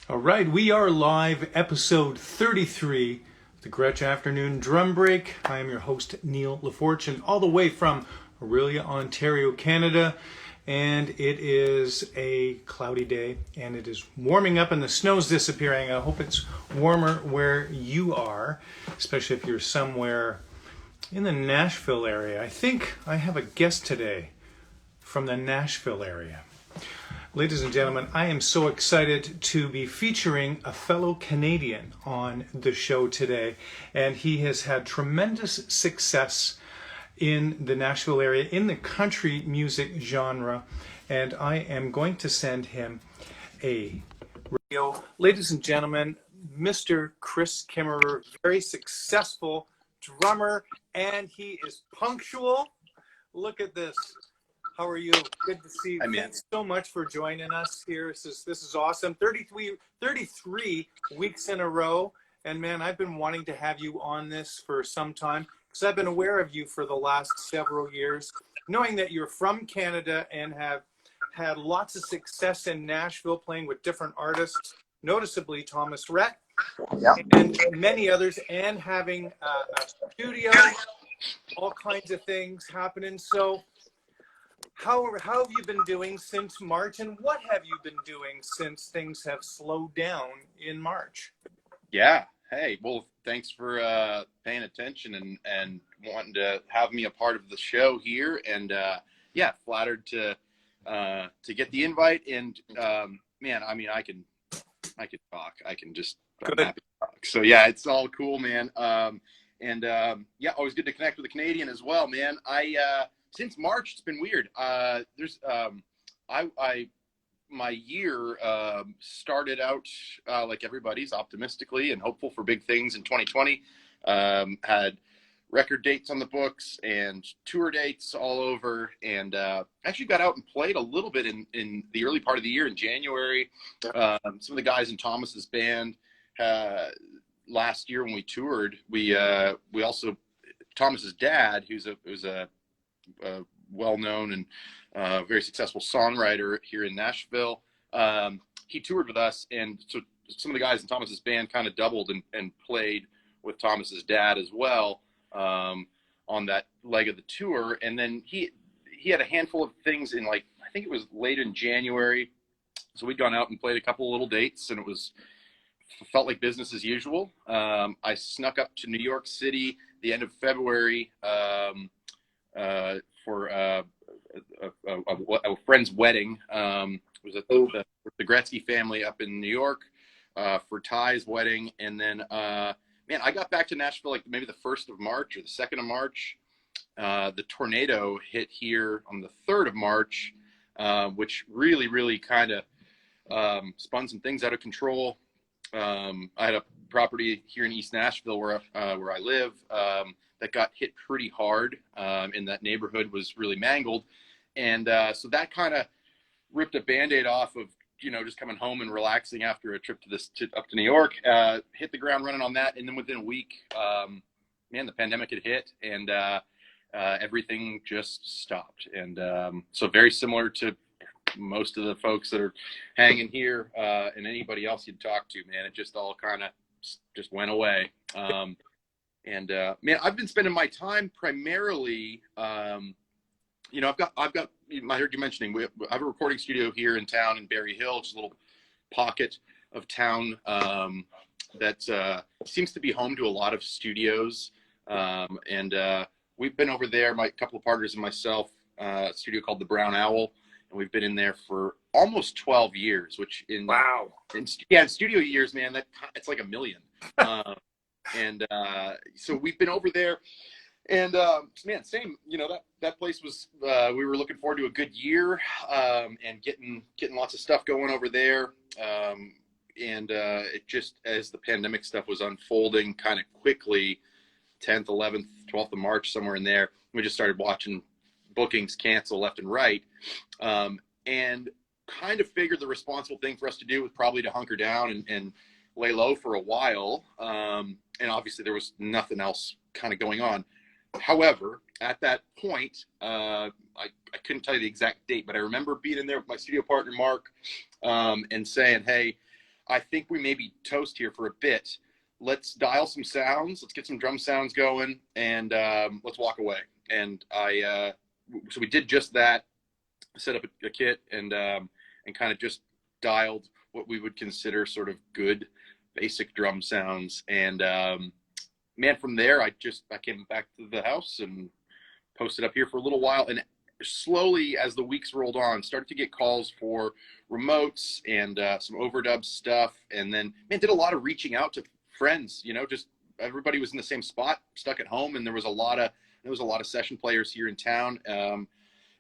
All right, we are live, episode 33, the Gretsch Afternoon Drum Break. I am your host, Neil LaFortune, all the way from Aurelia, Ontario, Canada. And it is a cloudy day, and it is warming up, and the snow's disappearing. I hope it's warmer where you are, especially if you're somewhere in the Nashville area. I think I have a guest today from the Nashville area. Ladies and gentlemen, I am so excited to be featuring a fellow Canadian on the show today, and he has had tremendous success in the Nashville area, in the country music genre, and I am going to send him a radio. Ladies and gentlemen, Mr. Chris Kimmerer, very successful drummer, and he is punctual. Look at this. How are you? Good to see you. Thanks so much for joining us here. This is awesome. 33 weeks in a row. And man, I've been wanting to have you on this for some time because I've been aware of you for the last several years, knowing that you're from Canada and have had lots of success in Nashville playing with different artists, noticeably Thomas Rhett, and many others, and having a studio, all kinds of things happening. So how have you been doing since March, and what have you been doing since things have slowed down in March? Yeah. Hey, well, thanks for paying attention and wanting to have me a part of the show here. And yeah, flattered to get the invite. And man, I mean, I can talk. I'm happy to talk. So yeah, it's all cool, man. Yeah, always good to connect with a Canadian as well, man. Since March, it's been weird. My year started out like everybody's, optimistically and hopeful for big things in 2020. Had record dates on the books and tour dates all over, and actually got out and played a little bit in the early part of the year in January. Some of the guys in Thomas's band last year when we toured, we also, Thomas's dad, who's a well-known and very successful songwriter here in Nashville. He toured with us, and so some of the guys in Thomas's band kind of doubled and played with Thomas's dad as well on that leg of the tour. And then he had a handful of things in, like, I think it was late in January. So we'd gone out and played a couple of little dates, and it felt like business as usual. I snuck up to New York City the end of February for a friend's wedding. It was at the Gretsch family up in New York for Ty's wedding. And then, man, I got back to Nashville like maybe the 1st of March or the 2nd of March. The tornado hit here on the 3rd of March, which really, really kind of spun some things out of control. I had a property here in East Nashville where I live that got hit pretty hard, and that neighborhood was really mangled. And so that kind of ripped a Band-Aid off of, just coming home and relaxing after a trip up to New York. Hit the ground running on that. And then within a week, man, the pandemic had hit, and everything just stopped. And so very similar to most of the folks that are hanging here and anybody else you'd talk to, man, it just all kind of just went away. Man, I've been spending my time primarily, I've got, I heard you mentioning, I have a recording studio here in town in Berry Hill, just a little pocket of town that seems to be home to a lot of studios. We've been over there, my couple of partners and myself, a studio called the Brown Owl, and we've been in there for almost 12 years, which in studio years, man, it's like a million. So we've been over there, and man, same, that place was, we were looking forward to a good year, and getting lots of stuff going over there. It just, as the pandemic stuff was unfolding kind of quickly, 10th, 11th, 12th of March, somewhere in there, we just started watching bookings cancel left and right. And kind of figured the responsible thing for us to do was probably to hunker down and lay low for a while. And obviously there was nothing else kind of going on. However, at that point, I couldn't tell you the exact date, but I remember being in there with my studio partner, Mark, and saying, hey, I think we may be toast here for a bit. Let's dial some sounds. Let's get some drum sounds going, and let's walk away. And so we did just that. Set up a kit and kind of just dialed what we would consider sort of good basic drum sounds. And man, from there, I came back to the house and posted up here for a little while. And slowly, as the weeks rolled on, started to get calls for remotes and some overdub stuff. And then, man, did a lot of reaching out to friends. Just everybody was in the same spot, stuck at home, and there was a lot of session players here in town.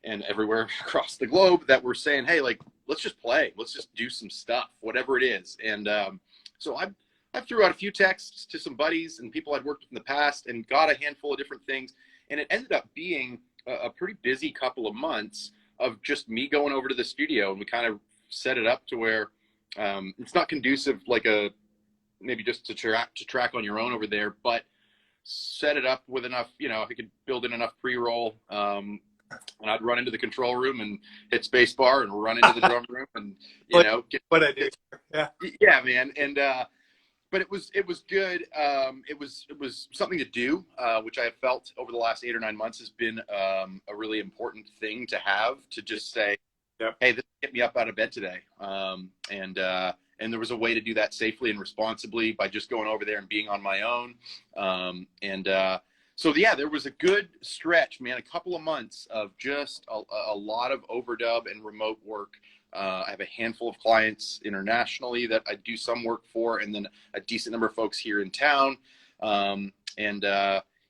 And everywhere across the globe that were saying, hey, like, let's just play. Let's just do some stuff, whatever it is. And so I threw out a few texts to some buddies and people I'd worked with in the past and got a handful of different things. And it ended up being a pretty busy couple of months of just me going over to the studio. And we kind of set it up to where it's not conducive like maybe just to track on your own over there, but set it up with enough, I could build in enough pre-roll. And I'd run into the control room and hit space bar and run into the drum room and, what I did. Yeah, man. And, but it was good. It was something to do, which I have felt over the last 8 or 9 months has been a really important thing to have, to just say, yep, hey, this get me up out of bed today. And there was a way to do that safely and responsibly by just going over there and being on my own. So yeah, there was a good stretch, man, a couple of months of just a lot of overdub and remote work. I have a handful of clients internationally that I do some work for, and then a decent number of folks here in town. Yeah,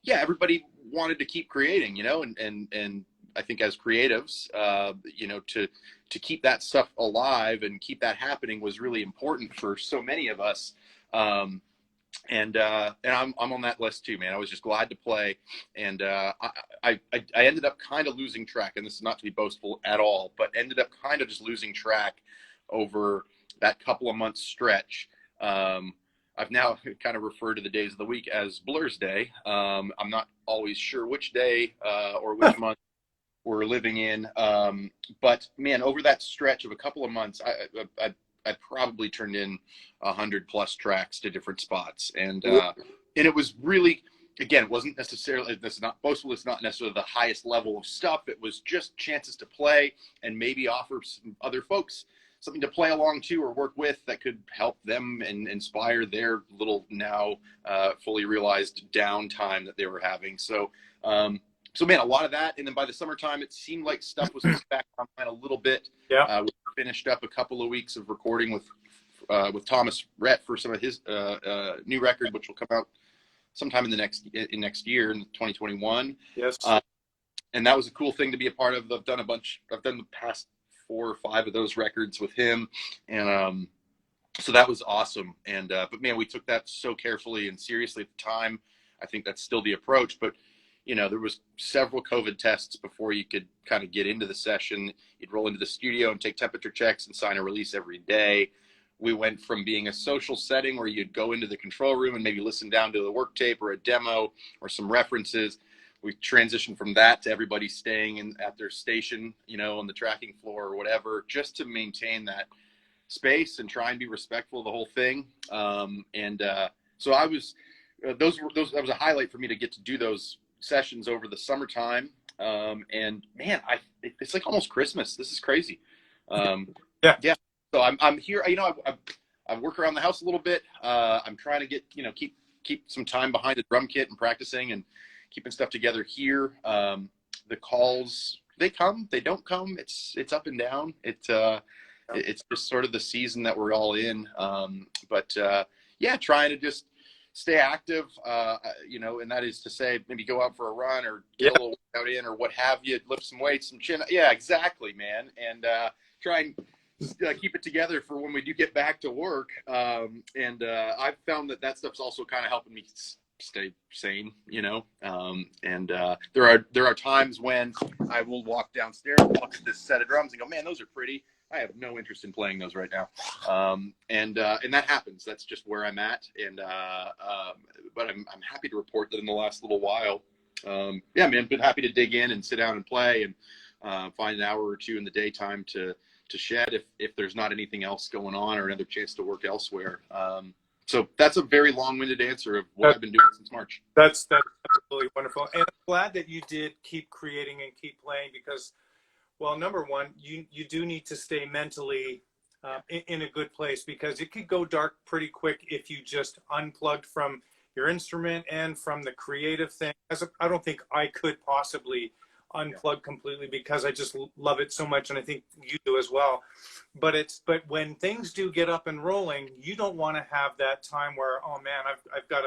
everybody wanted to keep creating, and I think as creatives, to keep that stuff alive and keep that happening was really important for so many of us. And I'm on that list too, man. I was just glad to play, and I ended up kind of losing track, and this is not to be boastful at all, but ended up kind of just losing track over that couple of months stretch. I've now kind of referred to the days of the week as Blur's Day. I'm not always sure which day or which month we're living in, but man, over that stretch of a couple of months, I probably turned in 100+ tracks to different spots. And it was really, again, it wasn't necessarily, this is not boastful, it's not necessarily the highest level of stuff. It was just chances to play and maybe offer some other folks something to play along to or work with that could help them and inspire their little now fully realized downtime that they were having. So man, a lot of that. And then by the summertime, it seemed like stuff was back online a little bit. Yeah. We finished up a couple of weeks of recording with Thomas Rhett for some of his new record, which will come out sometime in next year in 2021. Yes. And that was a cool thing to be a part of. I've done the past 4 or 5 of those records with him. And so that was awesome. And but man, we took that so carefully and seriously at the time. I think that's still the approach, but there was several COVID tests before you could kind of get into the session. You'd roll into the studio and take temperature checks and sign a release every day. We went from being a social setting where you'd go into the control room and maybe listen down to the work tape or a demo or some references. We transitioned from that to everybody staying at their station, on the tracking floor or whatever, just to maintain that space and try and be respectful of the whole thing. So I was, that was a highlight for me to get to do those sessions over the summertime. And man, it's like almost Christmas. This is crazy. Yeah. So I'm here, I work around the house a little bit. I'm trying to get, keep some time behind the drum kit and practicing and keeping stuff together here. The calls, they come, they don't come. It's up and down. It's just sort of the season that we're all in. But yeah, trying to just stay active, and that is to say maybe go out for a run or get a little workout in or what have you, lift some weights, some chin. Yeah, exactly, man. And try and keep it together for when we do get back to work. I've found that stuff's also kind of helping me stay sane, and there are times when I will walk downstairs and look at this set of drums and go, man, those are pretty. I have no interest in playing those right now. And that happens. That's just where I'm at. But I'm happy to report that in the last little while, yeah, man, been happy to dig in and sit down and play and find an hour or two in the daytime to shed if there's not anything else going on or another chance to work elsewhere. So that's a very long-winded answer of what I've been doing since March. That's absolutely wonderful. And I'm glad that you did keep creating and keep playing because, well, number one, you do need to stay mentally in a good place because it could go dark pretty quick if you just unplugged from your instrument and from the creative thing. I don't think I could possibly unplug completely because I just love it so much, and I think you do as well. But when things do get up and rolling, you don't want to have that time where, oh man, I've got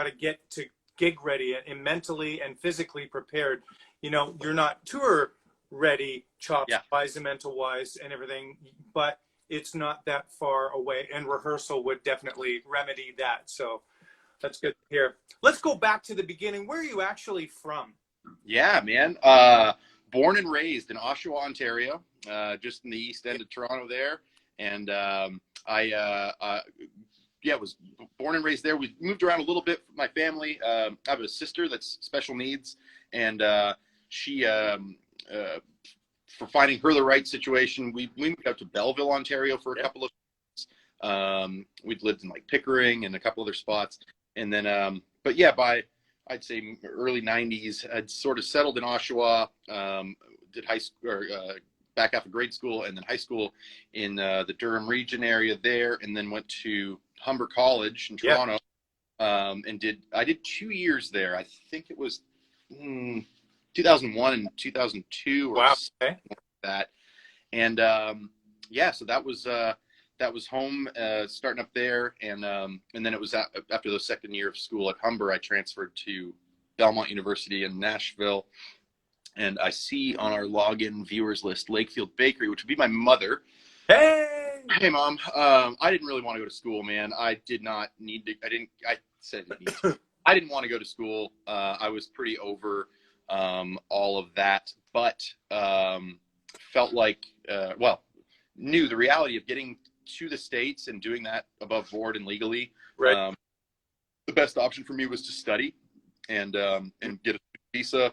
to get to gig ready and mentally and physically prepared. You know, you're not tour ready, chops wise and mental wise and everything, but it's not that far away, and rehearsal would definitely remedy that. So that's good to hear. Let's go back to the beginning. Where are you actually from? Yeah, man. Born and raised in Oshawa, Ontario, just in the east end of Toronto there. And I was born and raised there. We moved around a little bit with my family. I have a sister that's special needs, and she, for finding her the right situation, we moved out to Belleville, Ontario for a couple of months. We'd lived in like Pickering and a couple other spots. And then, but yeah, by I'd say early 90s, I'd sort of settled in Oshawa, did high school, or back after grade school, and then high school in the Durham region area there, and then went to Humber College in Toronto, and I did 2 years there. I think it was 2001 and 2002 or something like that. And so that was home, starting up there, and then it was after the second year of school at Humber, I transferred to Belmont University in Nashville, and I see on our login viewers list Lakefield Bakery, which would be my mother. Hey, Mom. I didn't really want to go to school, man. I did not need to. I said I didn't need to. I didn't want to go to school. I was pretty over all of that, but felt like, knew the reality of getting to the States and doing that above board and legally. Right. The best option for me was to study and get a visa.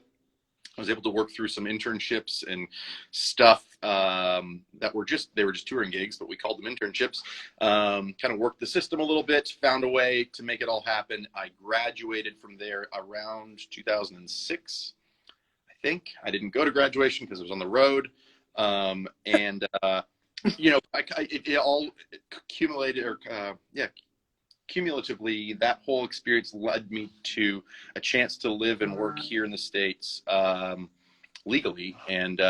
I was able to work through some internships and stuff that were just touring gigs, but we called them internships. Kind of worked the system a little bit, found a way to make it all happen. I graduated from there around 2006. I think I didn't go to graduation because I was on the road. It all accumulated, cumulatively, that whole experience led me to a chance to live and work here in the States legally. And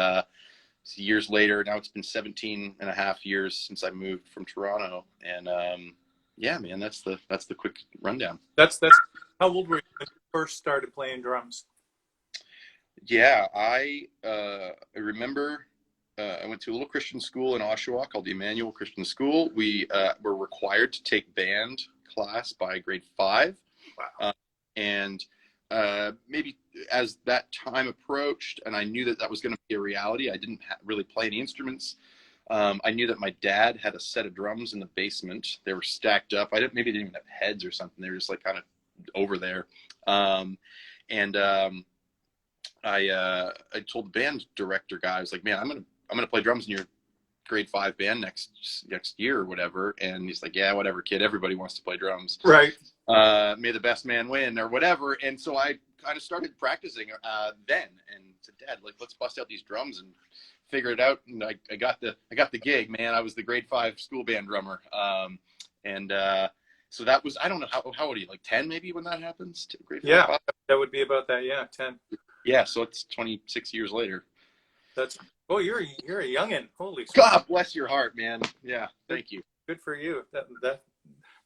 years later, now it's been 17 and a half years since I moved from Toronto. And man, that's the quick rundown. That's how old were you when you first started playing drums? Yeah, I remember. I went to a little Christian school in Oshawa called the Emmanuel Christian School. We were required to take band class by grade 5. Wow. And maybe as that time approached, and I knew that was going to be a reality, I didn't really play any instruments. I knew that my dad had a set of drums in the basement. They were stacked up. Maybe they didn't even have heads or something. They were just like kind of over there. I told the band director guy, I was like, man, I'm gonna play drums in your grade 5 band next year or whatever. And he's like, yeah, whatever, kid. Everybody wants to play drums. Right. May the best man win or whatever. And so I kind of started practicing then, and said, Dad, like, let's bust out these drums and figure it out. And I got the gig, man. I was the grade 5 school band drummer. So that was, I don't know, how old are you? Like 10 maybe when that happens? Grade 5? Yeah, that would be about that. Yeah, 10. Yeah, so it's 26 years later. You're a youngin'. Holy God bless your heart, man. Yeah, thank you. Good for you.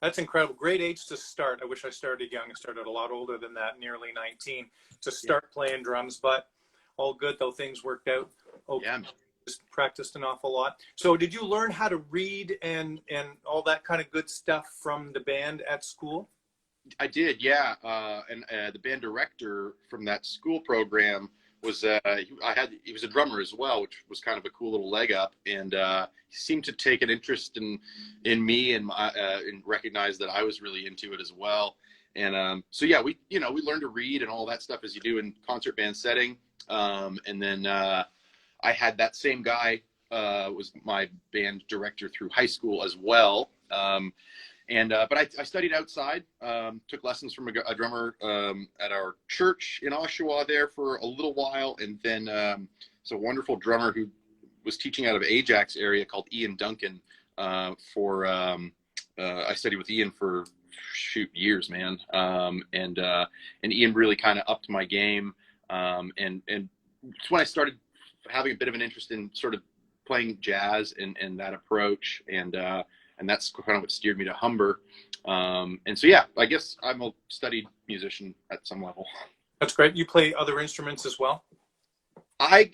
That's incredible. Great age to start. I wish I started young. I started a lot older than that, nearly 19, to start playing drums. But all good though. Things worked out. Okay. Yeah. Just practiced an awful lot. So did you learn how to read and all that kind of good stuff from the band at school? I did, yeah. And the band director from that school program was he was a drummer as well, which was kind of a cool little leg up, and he seemed to take an interest in me and recognize that I was really into it as well. And so yeah, we learned to read and all that stuff as you do in concert band setting. And then I had that same guy was my band director through high school as well. But I studied outside, took lessons from a drummer at our church in Oshawa there for a little while. And then it's a wonderful drummer who was teaching out of Ajax area called Ian Duncan. I studied with Ian for years, man. And Ian really kind of upped my game. And it's when I started having a bit of an interest in sort of playing jazz and that approach. And that's kind of what steered me to Humber. And so, yeah, I guess I'm a studied musician at some level. That's great. You play other instruments as well? I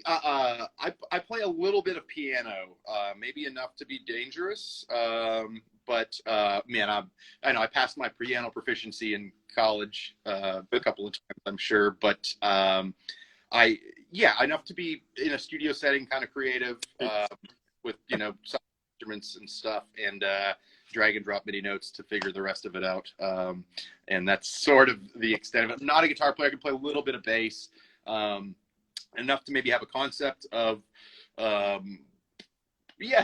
play a little bit of piano, maybe enough to be dangerous. But man, I know I passed my piano proficiency in college a couple of times, I'm sure. But enough to be in a studio setting, kind of creative, with some instruments and stuff, and drag and drop MIDI notes to figure the rest of it out. And that's sort of the extent of it. I'm not a guitar player. I can play a little bit of bass, enough to maybe have a concept of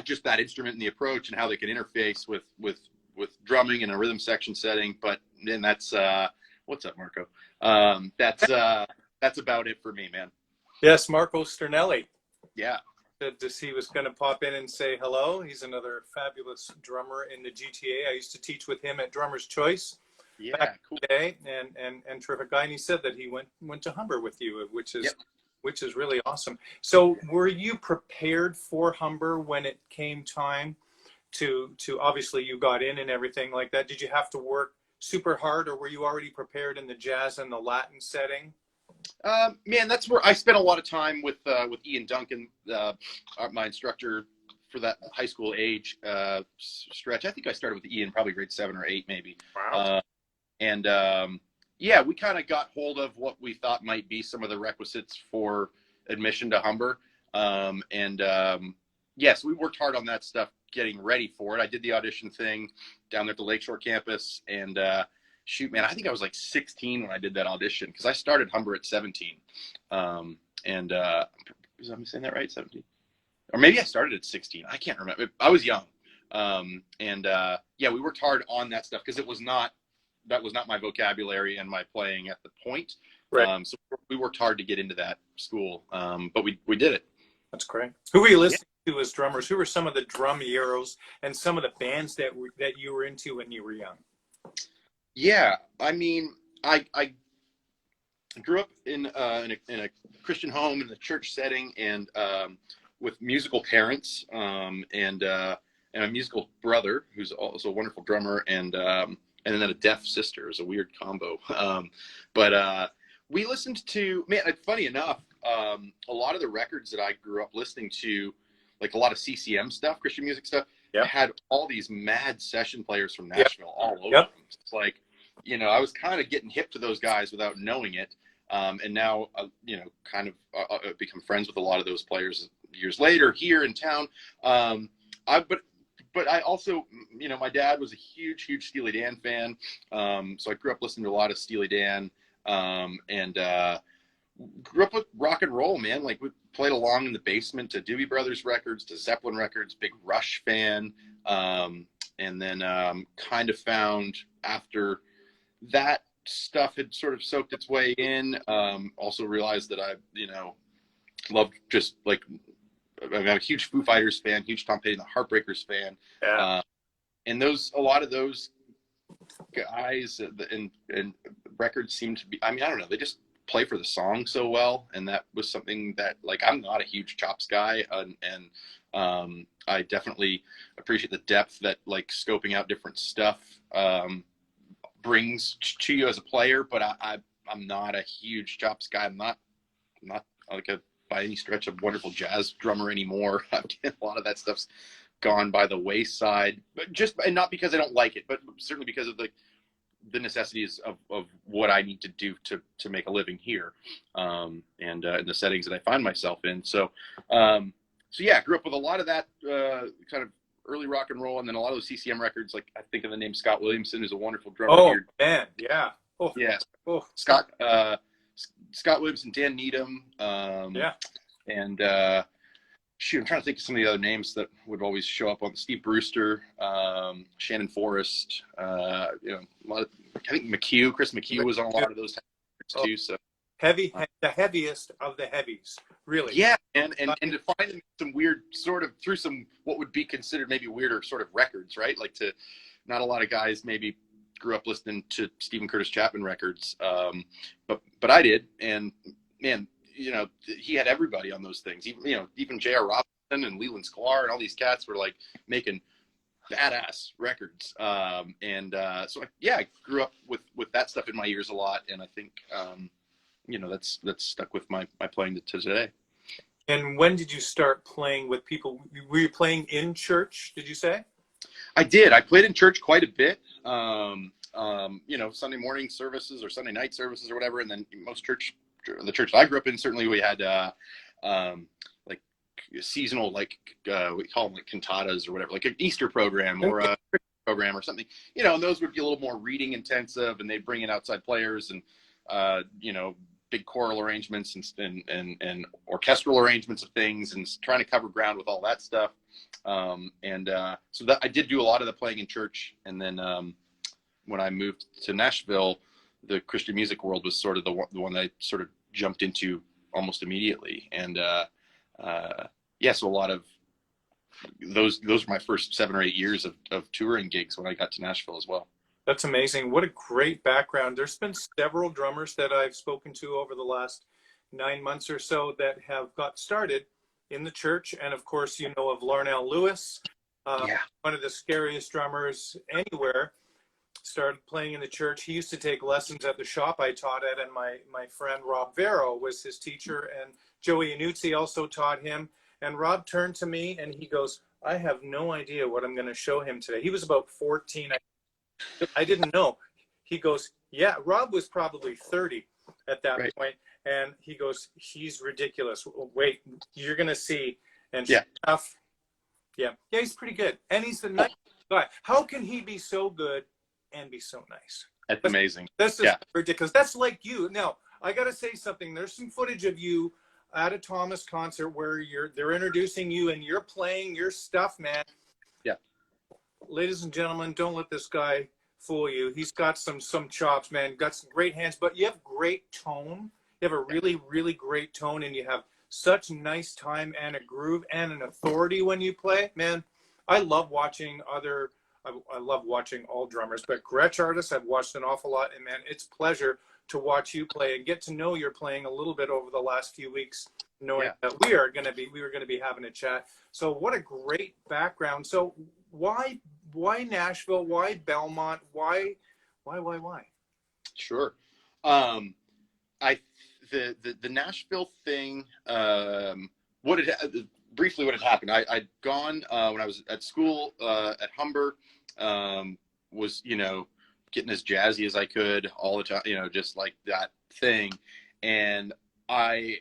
just that instrument and the approach and how they can interface with drumming in a rhythm section setting. But then that's what's up, Marco? That's about it for me, man. Yes, Marco Sternelli. Yeah. Said he was going to pop in and say hello. He's another fabulous drummer in the GTA. I used to teach with him at Drummer's Choice. Yeah, back cool. in the day, and terrific guy. And he said that he went to Humber with you, which is really awesome. So were you prepared for Humber when it came time to obviously you got in and everything like that? Did you have to work super hard, or were you already prepared in the jazz and the Latin setting? Man, that's where I spent a lot of time with Ian Duncan, my instructor for that high school age stretch. I think I started with Ian probably grade 7 or 8 maybe. Wow. We kind of got hold of what we thought might be some of the requisites for admission to Humber. Yes, we worked hard on that stuff, getting ready for it. I did the audition thing down there at the Lakeshore campus, and shoot, man, I think I was like 16 when I did that audition, because I started Humber at 17. Is I'm saying that right? 17? Or maybe I started at 16. I can't remember. I was young. We worked hard on that stuff because that was not my vocabulary and my playing at the point. Right. So we worked hard to get into that school, but we did it. That's great. Who were you listening to as drummers? Who were some of the drum heroes and some of the bands that you were into when you were young? Yeah, I mean, I grew up in a Christian home in the church setting, and with musical parents, and a musical brother who's also a wonderful drummer, and then a deaf sister. Is a weird combo. But we listened to, man, funny enough, a lot of the records that I grew up listening to, like a lot of CCM stuff, Christian music stuff, had all these mad session players from Nashville all over them. It's like, I was kind of getting hip to those guys without knowing it. And now, kind of become friends with a lot of those players years later here in town. But I also, my dad was a huge Steely Dan fan. So I grew up listening to a lot of Steely Dan, and grew up with rock and roll, man. Like, we played along in the basement to Doobie Brothers records, to Zeppelin records, big Rush fan. And then kind of found after that stuff had sort of soaked its way in, also realized that I, loved just like, I'm a huge Foo Fighters fan, huge Tom Petty and the Heartbreakers fan. Yeah. And a lot of those guys and records seem to be, I mean, I don't know, they just play for the song so well. And that was something that, like, I'm not a huge chops guy. And I definitely appreciate the depth that, like, scoping out different stuff brings to you as a player. But I'm not a huge chops guy. I'm not like by any stretch a wonderful jazz drummer anymore. A lot of that stuff's gone by the wayside, and not because I don't like it, but certainly because of the necessities of what I need to do to make a living here, and in the settings that I find myself in. So yeah, I grew up with a lot of that kind of early rock and roll, and then a lot of those CCM records. Like, I think of the name Scott Williamson, who's a wonderful drummer. Oh, man, yeah. Oh. Yeah. Oh. Scott Williamson, Dan Needham, and shoot, I'm trying to think of some of the other names that would always show up on Steve Brewster, Shannon Forrest, you know, I think Chris McHugh was on a lot of those too. So the heaviest of the heavies, really. yeah, and to find some weird sort of through some what would be considered maybe weirder sort of records, right? Like not a lot of guys maybe grew up listening to Stephen Curtis Chapman records, but I did, and man, you know, he had everybody on those things. Even J.R. Robinson and Leland Sklar and all these cats were like making badass records. So I grew up with that stuff in my ears a lot, and I think you know, that's stuck with my playing to today. And when did you start playing with people? Were you playing in church, did you say? I did. I played in church quite a bit. You know, Sunday morning services or Sunday night services or whatever. And then the church I grew up in, certainly we had like seasonal, like we call them like cantatas or whatever, like an Easter program or a program or something. You know, and those would be a little more reading intensive, and they'd bring in outside players and you know, big choral arrangements and orchestral arrangements of things, and trying to cover ground with all that stuff. So that I did do a lot of the playing in church. And then when I moved to Nashville, the Christian music world was sort of the one that I sort of jumped into almost immediately. And so a lot of those were my first 7 or 8 years of touring gigs when I got to Nashville as well. That's amazing. What a great background. There's been several drummers that I've spoken to over the last 9 months or so that have got started in the church. And of course, you know of Larnell Lewis, one of the scariest drummers anywhere, started playing in the church. He used to take lessons at the shop I taught at, and my friend Rob Vero was his teacher, and Joey Anuzzi also taught him. And Rob turned to me and he goes, I have no idea what I'm going to show him today. He was about 14. I didn't know. He goes, yeah, Rob was probably 30 at that point. And he goes, he's ridiculous. Wait, you're going to see. And stuff. Yeah, he's pretty good. And he's the nice guy. How can he be so good and be so nice? That's amazing. This is ridiculous. That's like you. Now, I got to say something. There's some footage of you at a Thomas concert where they're introducing you and you're playing your stuff, man. Yeah. Ladies and gentlemen, don't let this guy fool you. He's got some chops, man. Got some great hands, but you have great tone. You have a really, really great tone, and you have such nice time and a groove and an authority when you play. Man, I love watching I love watching all drummers, but Gretsch artists I've watched an awful lot, and man, it's a pleasure to watch you play and get to know your playing a little bit over the last few weeks, knowing that we were going to be having a chat. So what a great background. So why Nashville? Why Belmont? Why? Sure. The Nashville thing, briefly what had happened, I'd gone when I was at school at Humber, was, you know, getting as jazzy as I could all the time, you know, just like that thing. And I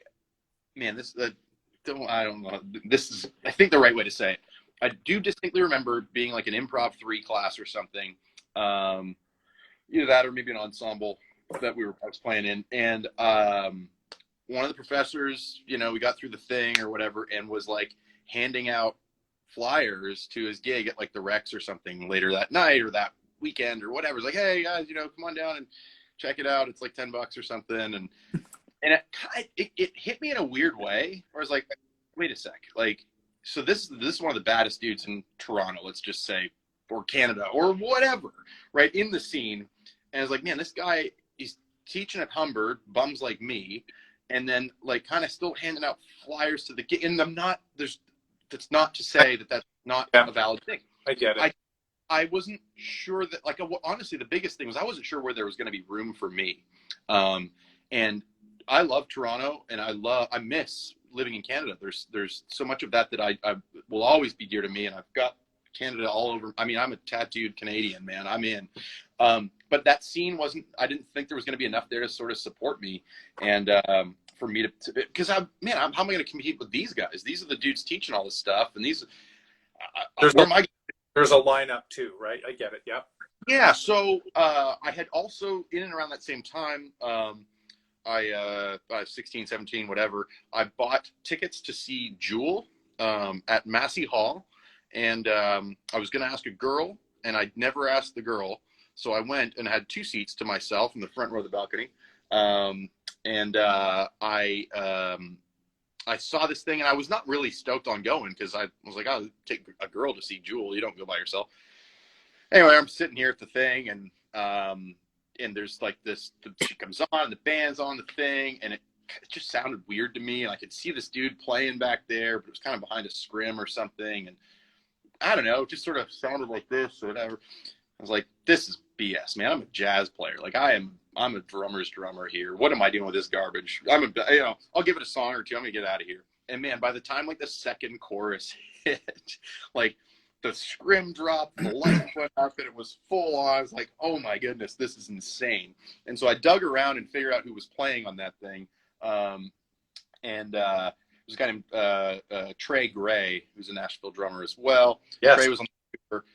don't know, this is, I think, the right way to say it. I do distinctly remember being like an improv 3 class or something, either that or maybe an ensemble that I was playing in. And one of the professors, you know, we got through the thing or whatever, and was like handing out flyers to his gig at like the Rex or something later that night or that weekend or whatever. It's like, hey guys, you know, come on down and check it out. It's like $10 or something. And it hit me in a weird way where I was like, wait a sec. Like, so this is one of the baddest dudes in Toronto, let's just say, or Canada or whatever, right, in the scene. And I was like, man, this guy, he's teaching at Humber, bums like me, and then like kind of still handing out flyers to the gig. And that's not to say that that's not a valid thing. I get it. I wasn't sure that, like, honestly, the biggest thing was I wasn't sure where there was going to be room for me. And I love Toronto, and I miss living in Canada. There's so much of that I will always be dear to me, and I've got Canada all over. I mean, I'm a tattooed Canadian, man. I'm in. But that scene I didn't think there was going to be enough there to sort of support me. And for me to because how am I going to compete with these guys? These are the dudes teaching all this stuff, and there's a lineup too, right? I get it. Yeah. Yeah. So I had also, in and around that same time, I was 16, 17, whatever, I bought tickets to see Jewel at Massey Hall, and I was going to ask a girl, and I'd never asked the girl. So I went and had 2 seats to myself in the front row of the balcony. I saw this thing, and I was not really stoked on going because I was like, I'll take a girl to see Jewel. You don't go by yourself. Anyway, I'm sitting here at the thing, and there's like this, she comes on, the band's on the thing, and it just sounded weird to me. And I could see this dude playing back there, but it was kind of behind a scrim or something. And I don't know, it just sort of sounded like this or whatever. I was like, this is BS, man. I'm a jazz player. Like I'm a drummer's drummer here. What am I doing with this garbage? I'll give it a song or two. I'm gonna get out of here. And man, by the time like the second chorus hit, like the scrim dropped, the lights went up, and it was full on. I was like, oh my goodness, this is insane. And so I dug around and figured out who was playing on that thing. It was a guy named Trey Gray, who's a Nashville drummer as well. Yes. Trey was on the paper.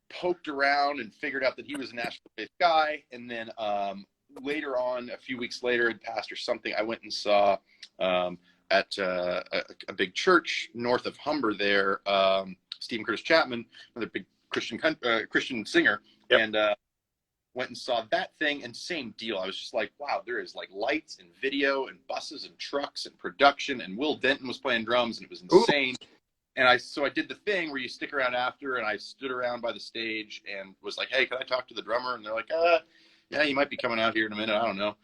Poked around and figured out that he was a Nashville-based guy. And then later on, a few weeks later, it passed or something, I went and saw at a big church north of Humber there, Stephen Curtis Chapman, another big Christian singer. Yep. And went and saw that thing, and same deal. I was just like, wow, there is like lights and video and buses and trucks and production, and Will Denton was playing drums, and it was insane. Ooh. And so I did the thing where you stick around after, and I stood around by the stage and was like, hey, can I talk to the drummer? And they're like, yeah, you might be coming out here in a minute. I don't know.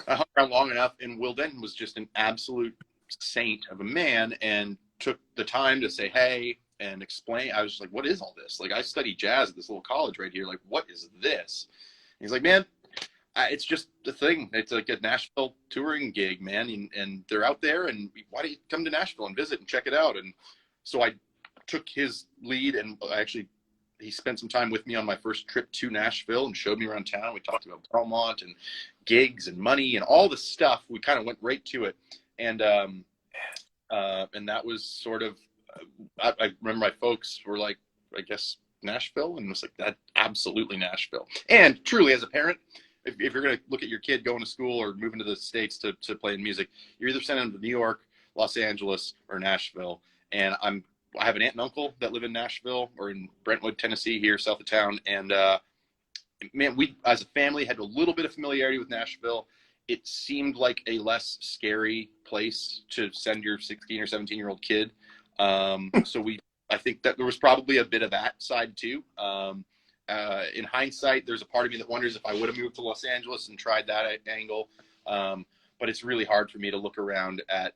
I hung around long enough, and Will Denton was just an absolute saint of a man and took the time to say, hey, and explain. I was like, what is all this? Like, I study jazz at this little college right here. Like, what is this? And he's like, man, it's just the thing. It's like a Nashville touring gig, man. And they're out there, and why don't you come to Nashville and visit and check it out? And so I took his lead, and actually he spent some time with me on my first trip to Nashville and showed me around town. We talked about Belmont and gigs and money and all the stuff. We kind of went right to it. And that was sort of, I remember my folks were like, I guess Nashville, and it was like, that absolutely Nashville. And truly, as a parent, if you're going to look at your kid going to school or moving to the States to play in music, you're either sending them to New York, Los Angeles, or Nashville. And I have an aunt and uncle that live in Nashville or in Brentwood, Tennessee, here south of town. And man, we as a family had a little bit of familiarity with Nashville. It seemed like a less scary place to send your 16 or 17-year-old kid. So I think that there was probably a bit of that side too. In hindsight, there's a part of me that wonders if I would have moved to Los Angeles and tried that angle. But it's really hard for me to look around at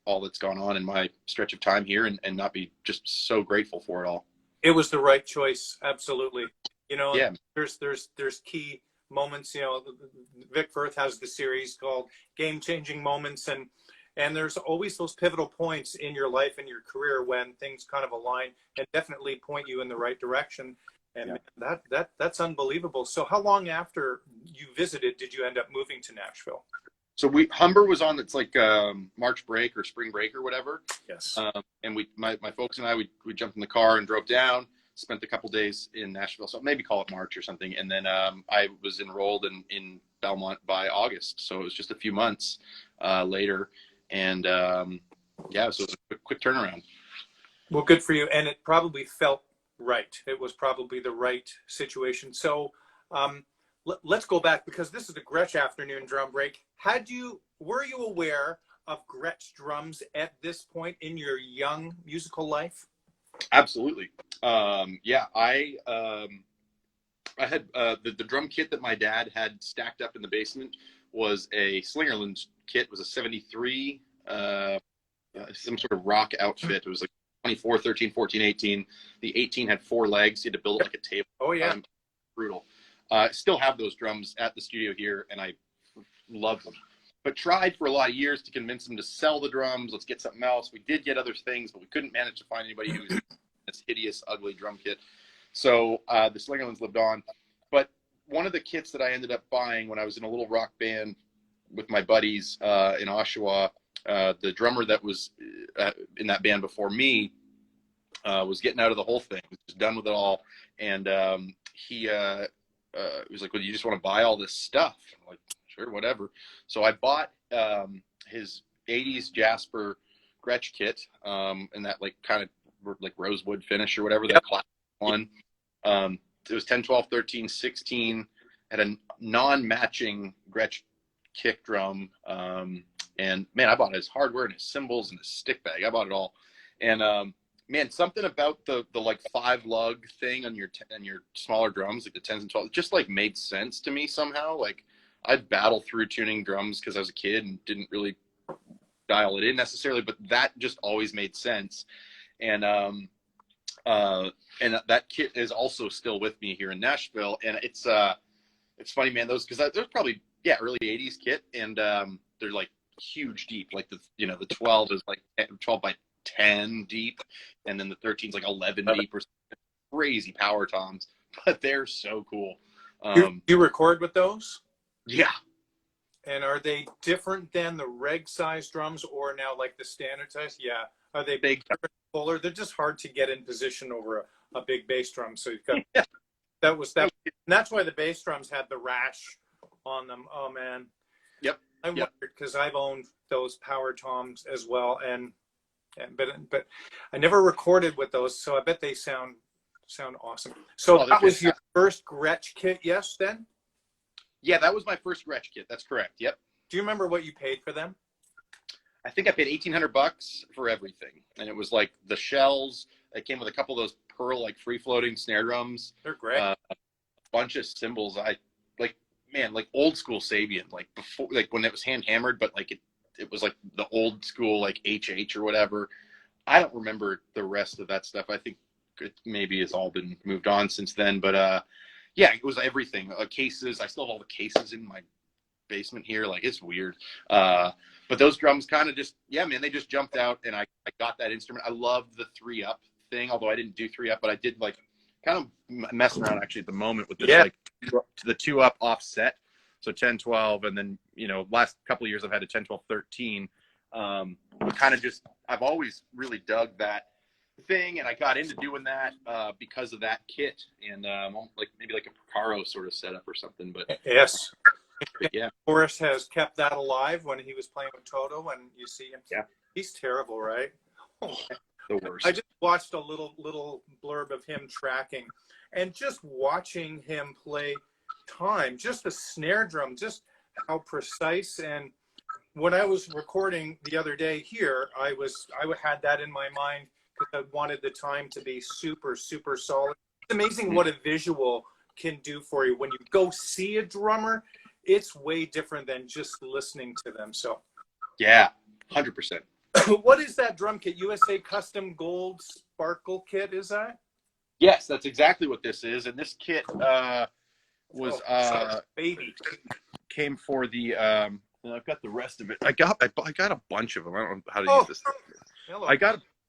all that's gone on in my stretch of time here and not be just so grateful for it all. It was the right choice. Absolutely. You know, yeah. There's key moments. You know, Vic Firth has the series called Game-Changing Moments, and there's always those pivotal points in your life and your career when things kind of align and definitely point you in the right direction. And yeah. That's unbelievable. So how long after you visited did you end up moving to Nashville? So Humber was on, it's like March break or spring break or whatever. Yes. And my folks and I, we jumped in the car and drove down, spent a couple days in Nashville. So maybe call it March or something. And then I was enrolled in Belmont by August. So it was just a few months later. And so it was a quick turnaround. Well, good for you. And it probably felt right. It was probably the right situation. So let's go back, because this is the Gretsch Afternoon Drum Break. Were you aware of Gretsch drums at this point in your young musical life? Absolutely. I had the drum kit that my dad had stacked up in the basement was a Slingerland kit. It was a 73, some sort of rock outfit. It was like 24, 13, 14, 18. The 18 had 4 legs. You had to build it like a table. Oh, yeah. Brutal. I still have those drums at the studio here, and I love them. But tried for a lot of years to convince them to sell the drums. Let's get something else. We did get other things, but we couldn't manage to find anybody who was this hideous, ugly drum kit. So the Slingerlands lived on. But one of the kits that I ended up buying when I was in a little rock band with my buddies in Oshawa, the drummer that was in that band before me was getting out of the whole thing. He was done with it all. And he was like, well, you just want to buy all this stuff? I'm like, sure, whatever. So I bought his 80s Jasper Gretsch kit, and that like kind of like rosewood finish or whatever, that classic one. It was 10, 12, 13, 16, had a non-matching Gretsch kick drum. And man, I bought his hardware and his cymbals and his stick bag. I bought it all. And man, something about the like 5 lug thing on your smaller drums, like the 10s and 12s, just like made sense to me somehow. Like I'd battle through tuning drums because I was a kid and didn't really dial it in necessarily, but that just always made sense. And that kit is also still with me here in Nashville. And it's funny, man, because there's probably early 80s kit, and they're like huge deep, like the 12 is like 12 by 10 deep, and then the 13 is like 11 deep or something. Crazy power toms, but they're so cool. You record with those? Yeah. And are they different than the reg size drums, or now like the standard size? Yeah. Are they big, fuller? They're just hard to get in position over a big bass drum. So you've got that. And that's why the bass drums had the rash on them. Oh man. Yep. I wondered because I've owned those power toms as well, but I never recorded with those, so I bet they sound awesome. So that was your first Gretsch kit, yes? Then. Yeah, that was my first Gretsch kit. That's correct. Yep. Do you remember what you paid for them? I think I paid $1,800 for everything, and it was like the shells. It came with a couple of those pearl like free floating snare drums. They're great. A bunch of cymbals. Like old school Sabian, like before, like when it was hand hammered, but like it was like the old school like HH or whatever. I don't remember the rest of that stuff. I think it maybe has all been moved on since then. But it was everything. Cases. I still have all the cases in my basement here. Like it's weird. But those drums kind of just, they just jumped out, and I got that instrument. I loved the 3-up thing, although I didn't do 3-up, but I did like kind of messing around actually at the moment with this like to the 2-up offset. So 10, 12, and then, last couple of years I've had a 10, 12, 13. Kind of just, I've always really dug that thing, and I got into doing that because of that kit, and like maybe like a Picaro sort of setup or something. But yes. Yeah. Forrest has kept that alive when he was playing with Toto, and you see him. Yeah. He's terrible, right? Oh, the worst. I just watched a little blurb of him tracking, and just watching him play time, just the snare drum, just how precise. And when I was recording the other day here, I had that in my mind because I wanted the time to be super, super solid. It's amazing what a visual can do for you. When you go see a drummer, it's way different than just listening to them. So, yeah, 100%. What is that drum kit? USA Custom Gold Sparkle kit, is that? Yes, that's exactly what this is. And this kit was baby came for the. And I've got the rest of it. I got a bunch of them. I don't know how to use this. Hello.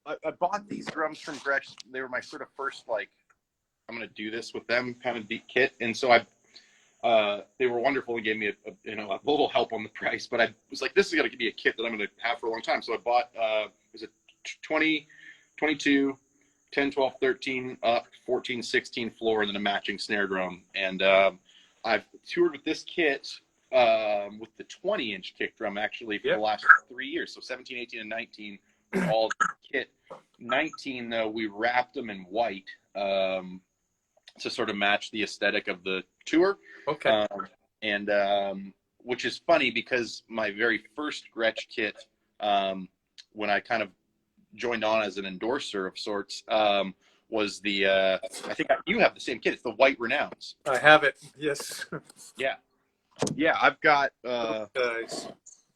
I bought these drums from Gretsch. They were my sort of first like, I'm gonna do this with them kind of deep kit, and so they were wonderful and gave me a little help on the price. But I was like, this is gonna be a kit that I'm gonna have for a long time. So I bought was it 20, 22, 10, 12, 13 up, 14, 16 floor, and then a matching snare drum. And I've toured with this kit with the 20-inch kick drum actually for the last 3 years. So 17, 18, and 19 all kit. 19 though, we wrapped them in white. To sort of match the aesthetic of the tour. Okay. And which is funny because my very first Gretsch kit, when I kind of joined on as an endorser of sorts, was the, I think you have the same kit. It's the White Renowns. I have it. Yes. Yeah. Yeah. I've got guys.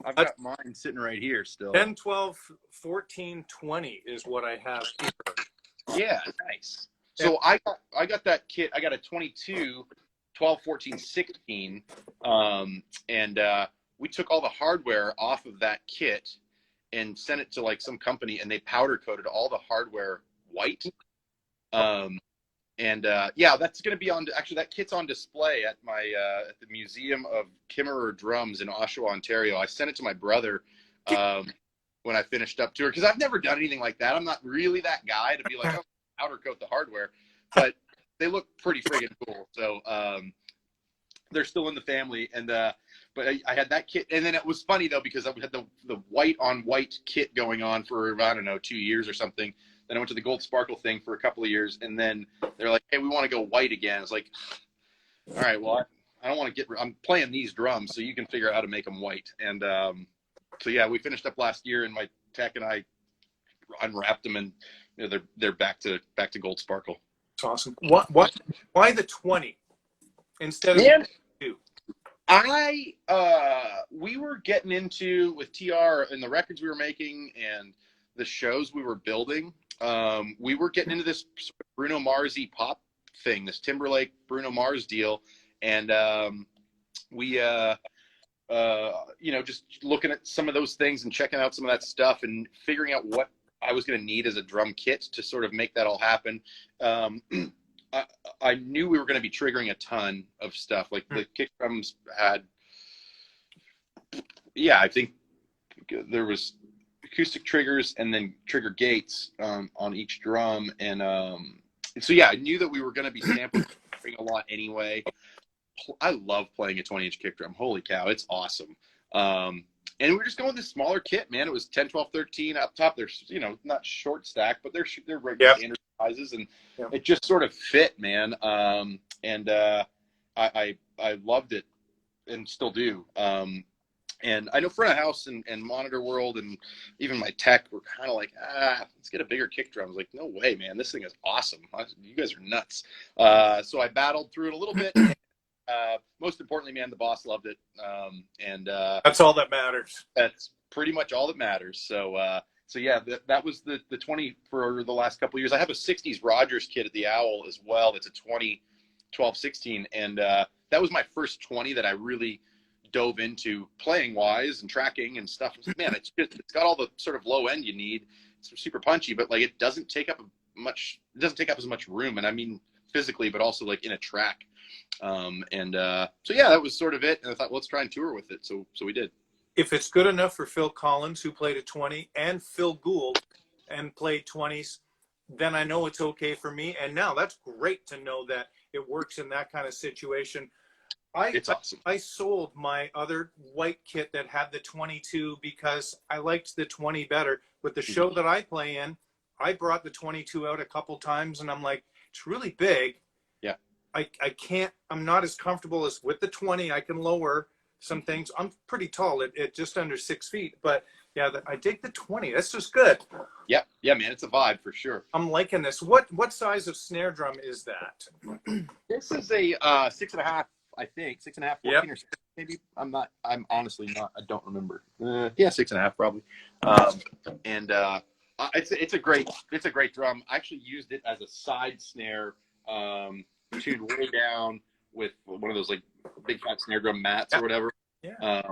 I've got mine sitting right here still. 10, 12, 14, 20 is what I have here. Yeah. Nice. So I got that kit. I got a 22, 12, 14, 16. And we took all the hardware off of that kit and sent it to like some company, and they powder coated all the hardware white. That's going to be on, actually that kit's on display at my, at the Museum of Kimmerer Drums in Oshawa, Ontario. I sent it to my brother when I finished up tour, because I've never done anything like that. I'm not really that guy to be like, oh, powder coat the hardware, but they look pretty friggin' cool. So they're still in the family. And but I had that kit, and then it was funny though because I had the white on white kit going on for I don't know 2 years or something. Then I went to the gold sparkle thing for a couple of years, and then they're like, "Hey, we want to go white again." It's like, all right, well, I don't want to I'm playing these drums, so you can figure out how to make them white. And so yeah, we finished up last year, and my tech and I unwrapped them, and they're back to gold sparkle. It's awesome. Why the 20 instead of Man, 2? We were getting into with TR and the records we were making and the shows we were building. We were getting into this sort of Bruno Mars-y pop thing, this Timberlake Bruno Mars deal, and we just looking at some of those things and checking out some of that stuff and figuring out what I was going to need as a drum kit to sort of make that all happen. I knew we were going to be triggering a ton of stuff. Like the kick drums had, I think there was acoustic triggers and then trigger gates on each drum. And so, I knew that we were going to be sampling a lot anyway. I love playing a 20-inch kick drum. Holy cow, it's awesome. And we're just going with this smaller kit, man. It was 10, 12, 13 up top. There's, not short stack, but they're regular standard sizes, and it just sort of fit, man. I loved it and still do. And I know front of house and monitor world and even my tech were kind of like, let's get a bigger kick drum. I was like, no way, man. This thing is awesome. You guys are nuts. So I battled through it a little bit. Most importantly, man, the boss loved it. That's all that matters. That's pretty much all that matters. So that was the 20 for the last couple of years. I have a 60s Rogers kit at the Owl as well. That's a 20, 12, 16. And that was my first 20 that I really dove into playing wise and tracking and stuff. Man, it's got all the sort of low end you need. It's super punchy, but like it doesn't take up as much room. And I mean physically, but also like in a track. That was sort of it. And I thought, let's try and tour with it. So we did. If it's good enough for Phil Collins, who played a 20, and Phil Gould and played 20s, then I know it's okay for me. And now that's great to know that it works in that kind of situation. It's awesome. I sold my other white kit that had the 22 because I liked the 20 better. With the show that I play in, I brought the 22 out a couple times, and I'm like, it's really big. Yeah. I'm not as comfortable as with the 20. I can lower some things. I'm pretty tall at just under 6 feet, but I dig the 20. That's just good. Yeah, man, it's a vibe for sure. I'm liking this. What size of snare drum is that? This is a 6.5, I think 6.5, 14 or 6, maybe. I'm honestly not. I don't remember. 6.5 probably. It's a great drum. I actually used it as a side snare, tuned way down with one of those like big fat snare drum mats or whatever. Yeah.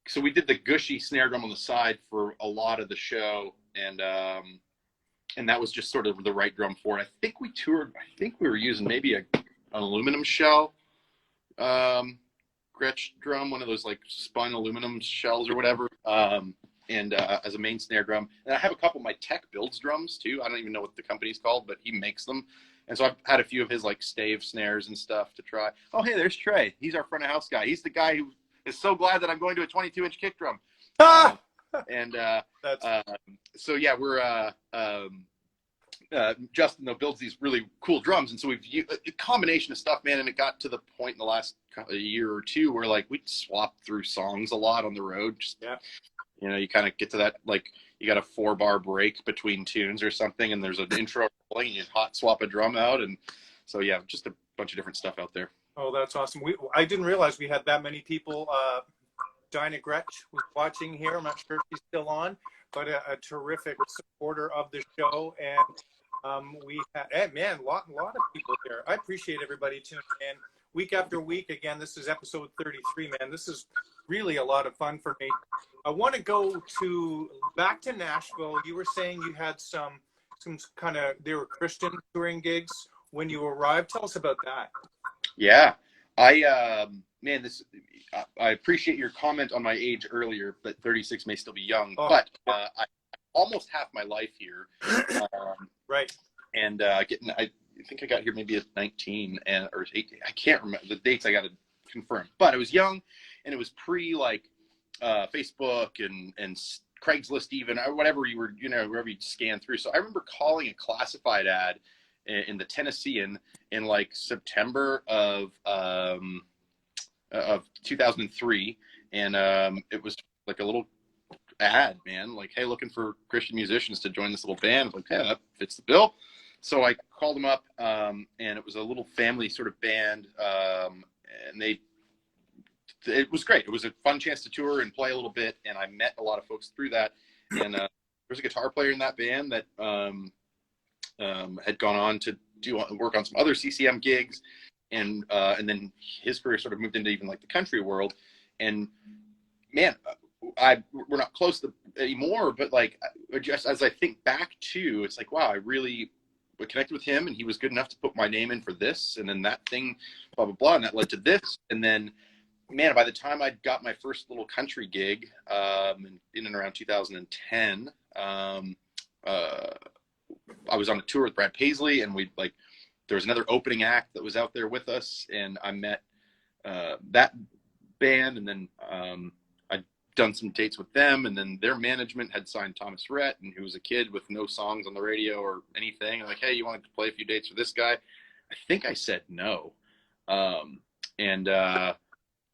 So we did the gushy snare drum on the side for a lot of the show, and that was just sort of the right drum for it. I think we were using maybe an aluminum shell Gretsch drum, one of those like spun aluminum shells or whatever, as a main snare drum. And I have a couple of my tech builds drums too. I don't even know what the company's called, but he makes them. And so I've had a few of his like stave snares and stuff to try. Oh, hey, there's Trey. He's our front of house guy. He's the guy who is so glad that I'm going to a 22-inch kick drum. Justin though builds these really cool drums, and so we've used a combination of stuff, man. And it got to the point in the last year or two where like we swapped through songs a lot on the road. You kind of get to that, like you got a 4-bar break between tunes or something, and there's an intro playing, and you hot swap a drum out, and so just a bunch of different stuff out there. Oh, that's awesome. I didn't realize we had that many people. Dinah Gretsch was watching here. I'm not sure if she's still on, but a terrific supporter of the show. And we had, a lot of people here. I appreciate everybody tuning in week after week. Again, this is episode 33, man. This is really a lot of fun for me. I want to go back to Nashville. You were saying you had some kind of, they were Christian touring gigs when you arrived. Tell us about that. Yeah, I appreciate your comment on my age earlier, but 36 may still be young. Oh. But I almost half my life here. Right. And I think I got here maybe at 19 or 18. I can't remember the dates. I got to confirmed. But I was young, and it was pre Facebook and Craigslist even, or whatever you were, wherever you scan through. So I remember calling a classified ad in the Tennessean in like September of 2003, and it was like a little ad, man, like, hey, looking for Christian musicians to join this little band. I was like, yeah, that fits the bill. So I called them up, and it was a little family sort of band, and it was great. It was a fun chance to tour and play a little bit, and I met a lot of folks through that. And there was a guitar player in that band that had gone on to work on some other CCM gigs, and then his career sort of moved into even like the country world. And man, we're not close anymore, but like, just as I think back to, it's like, wow, I really connected with him, and he was good enough to put my name in for this, and then that thing, blah, blah, blah, and that led to this. And then, man, by the time I got my first little country gig, in and around 2010, I was on a tour with Brad Paisley, and there was another opening act that was out there with us, and I met that band, and then I'd done some dates with them, and then their management had signed Thomas Rhett, and who was a kid with no songs on the radio or anything. I'm like, hey, you want to play a few dates for this guy? I think I said no.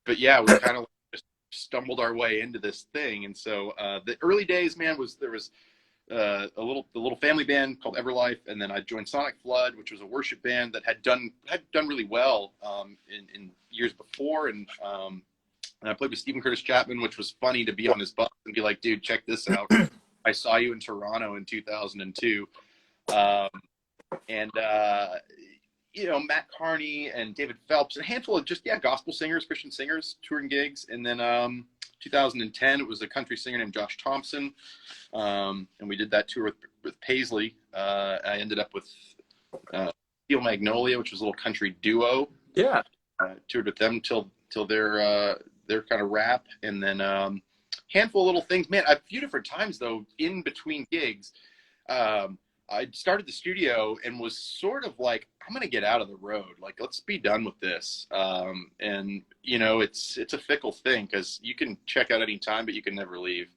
But yeah, we kind of just stumbled our way into this thing. And so the early days, man, there was the little family band called Everlife, and then I joined Sonic Flood, which was a worship band that had done really well in years before, and I played with Stephen Curtis Chapman, which was funny to be on his bus and be like, dude, check this out. I saw you in Toronto in 2002, Matt Carney and David Phelps, and a handful of just gospel singers, Christian singers, touring gigs, and then 2010 it was a country singer named Josh Thompson, and we did that tour with Paisley. I ended up with Steel Magnolia, which was a little country duo. Yeah, toured with them till their kind of rap, and then handful of little things, man. A few different times though, in between gigs, I started the studio and was sort of like, I'm gonna get out of the road, like, let's be done with this. And it's a fickle thing, because you can check out any time, but you can never leave.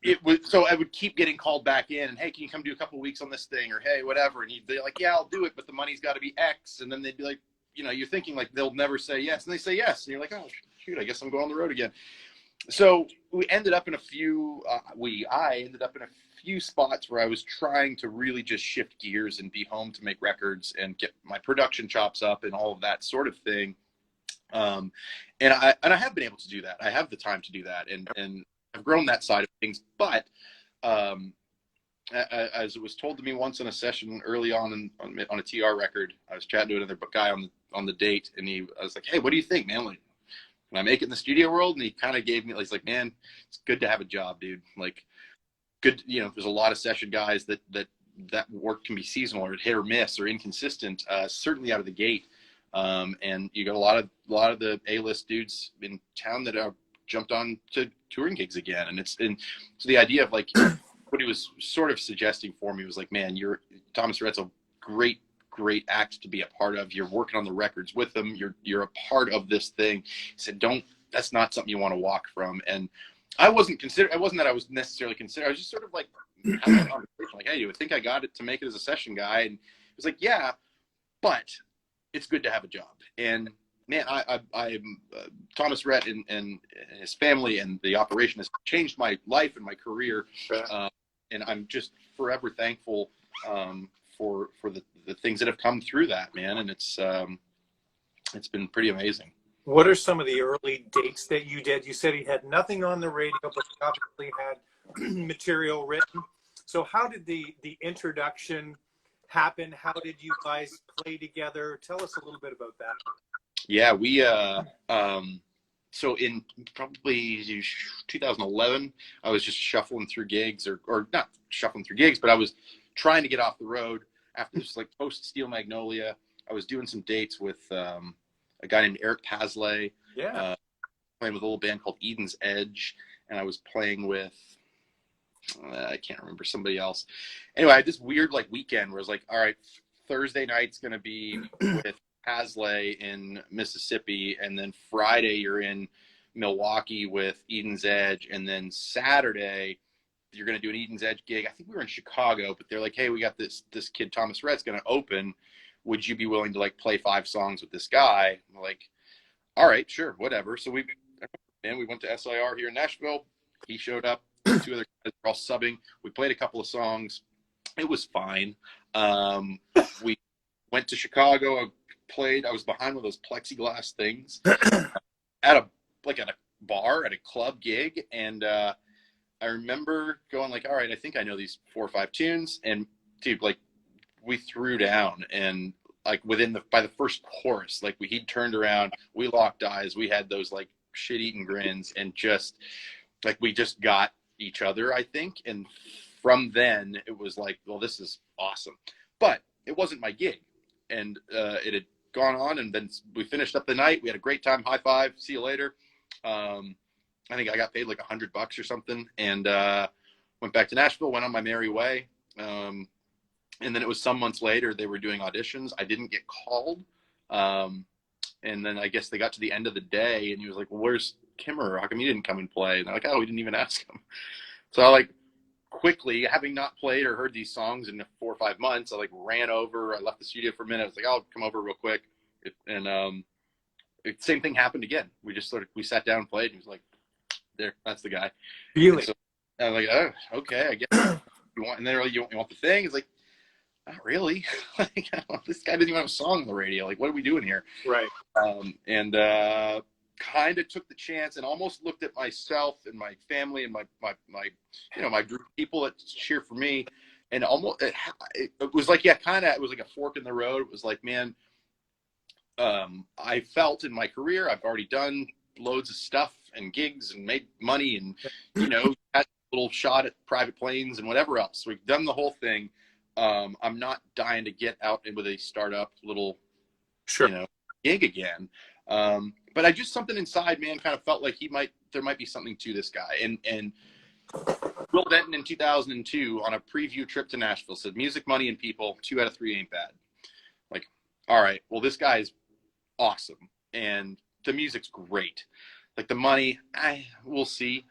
It was, so I would keep getting called back in, and hey, can you come do a couple of weeks on this thing, or hey, whatever, and he'd be like, yeah, I'll do it, but the money's got to be X, and then they'd be like, you're thinking like they'll never say yes, and they say yes, and you're like, oh shoot, I guess I'm going on the road again. So we ended up in a few I ended up in a few spots where I was trying to really just shift gears and be home to make records and get my production chops up and all of that sort of thing. And I have been able to do that. I have the time to do that, and I've grown that side of things. But as it was told to me once in a session early on a TR record, I was chatting to another guy on the date, and I was like, hey, what do you think, man? Like, can I make it in the studio world? And he kind of gave me, he's like, man, it's good to have a job, dude. Like, good, there's a lot of session guys that work can be seasonal or hit or miss or inconsistent, certainly out of the gate. And you got a lot of the A-list dudes in town that are jumped on to touring gigs again. And so the idea of like, what he was sort of suggesting for me was like, man, Thomas Rhett's a great act to be a part of. You're working on the records with them. You're a part of this thing. He said, that's not something you want to walk from. And it wasn't that I was necessarily considered. I was just sort of like having a conversation, like, hey, you would think I got it to make it as a session guy? And it was like, yeah, but it's good to have a job. And man, I'm Thomas Rhett and his family and the operation has changed my life and my career. And I'm just forever thankful for the things that have come through that, man. And it's been pretty amazing. What are some of the early dates that you did? You said he had nothing on the radio, but he obviously had material written. So how did the introduction happen? How did you guys play together? Tell us a little bit about that. Yeah, we so in probably 2011, I was just shuffling through gigs, or not shuffling through gigs, but I was trying to get off the road after this, like, post Steel Magnolia. I was doing some dates with a guy named Eric Pasley, playing with a little band called Eden's Edge, and I was playing with I can't remember, somebody else. Anyway, I had this weird like weekend where I was like, all right, Thursday night's gonna be with Hasley in Mississippi, and then Friday you're in Milwaukee with Eden's Edge, and then Saturday you're going to do an Eden's Edge gig. I think we were in Chicago, but they're like, hey, we got this kid Thomas Rhett's going to open. Would you be willing to like play 5 songs with this guy? I'm like, all right, sure, whatever. So we went to SIR here in Nashville. He showed up. 2 other guys were all subbing. We played a couple of songs. It was fine. We went to Chicago. I was behind one of those plexiglass things at a bar, at a club gig, and I remember going like, all right, I think I know these 4 or 5 tunes, and dude, like, we threw down, and like by the first chorus, like he'd turned around, we locked eyes, we had those like shit-eating grins, and just like we just got each other, I think, and from then it was like, well, this is awesome. But it wasn't my gig, and it had gone on, and then we finished up the night. We had a great time. High five, see you later. I think I got paid like $100 or something, and went back to Nashville, went on my merry way. And then it was some months later, they were doing auditions. I didn't get called. And then I guess they got to the end of the day, and he was like, well, where's Kimmerer? How come you didn't come and play? And they're like, oh, we didn't even ask him. So I like quickly, having not played or heard these songs in 4 or 5 months, I like ran over. I left the studio for a minute. I was like, I'll come over real quick. And same thing happened again. We sat down and played, and he was like, there, that's the guy. Really? So I was like, oh, okay, I guess you want. And then like, you want the thing? It's like, not really. Like, this guy didn't even have a song on the radio. Like, what are we doing here? Right. And kind of took the chance and almost looked at myself and my family and my my group of people that cheer for me, and almost it was like, yeah, kind of, it was like a fork in the road. It was like, man, I felt in my career, I've already done loads of stuff and gigs and made money and, had a little shot at private planes and whatever else. We've done the whole thing. I'm not dying to get out with a startup little, gig again. But I just, something inside, man, kind of felt like there might be something to this guy. And Will Denton in 2002 on a preview trip to Nashville said, music, money, and people, 2 out of 3 ain't bad. Like, all right, well, this guy is awesome. And the music's great. Like the money, we'll see.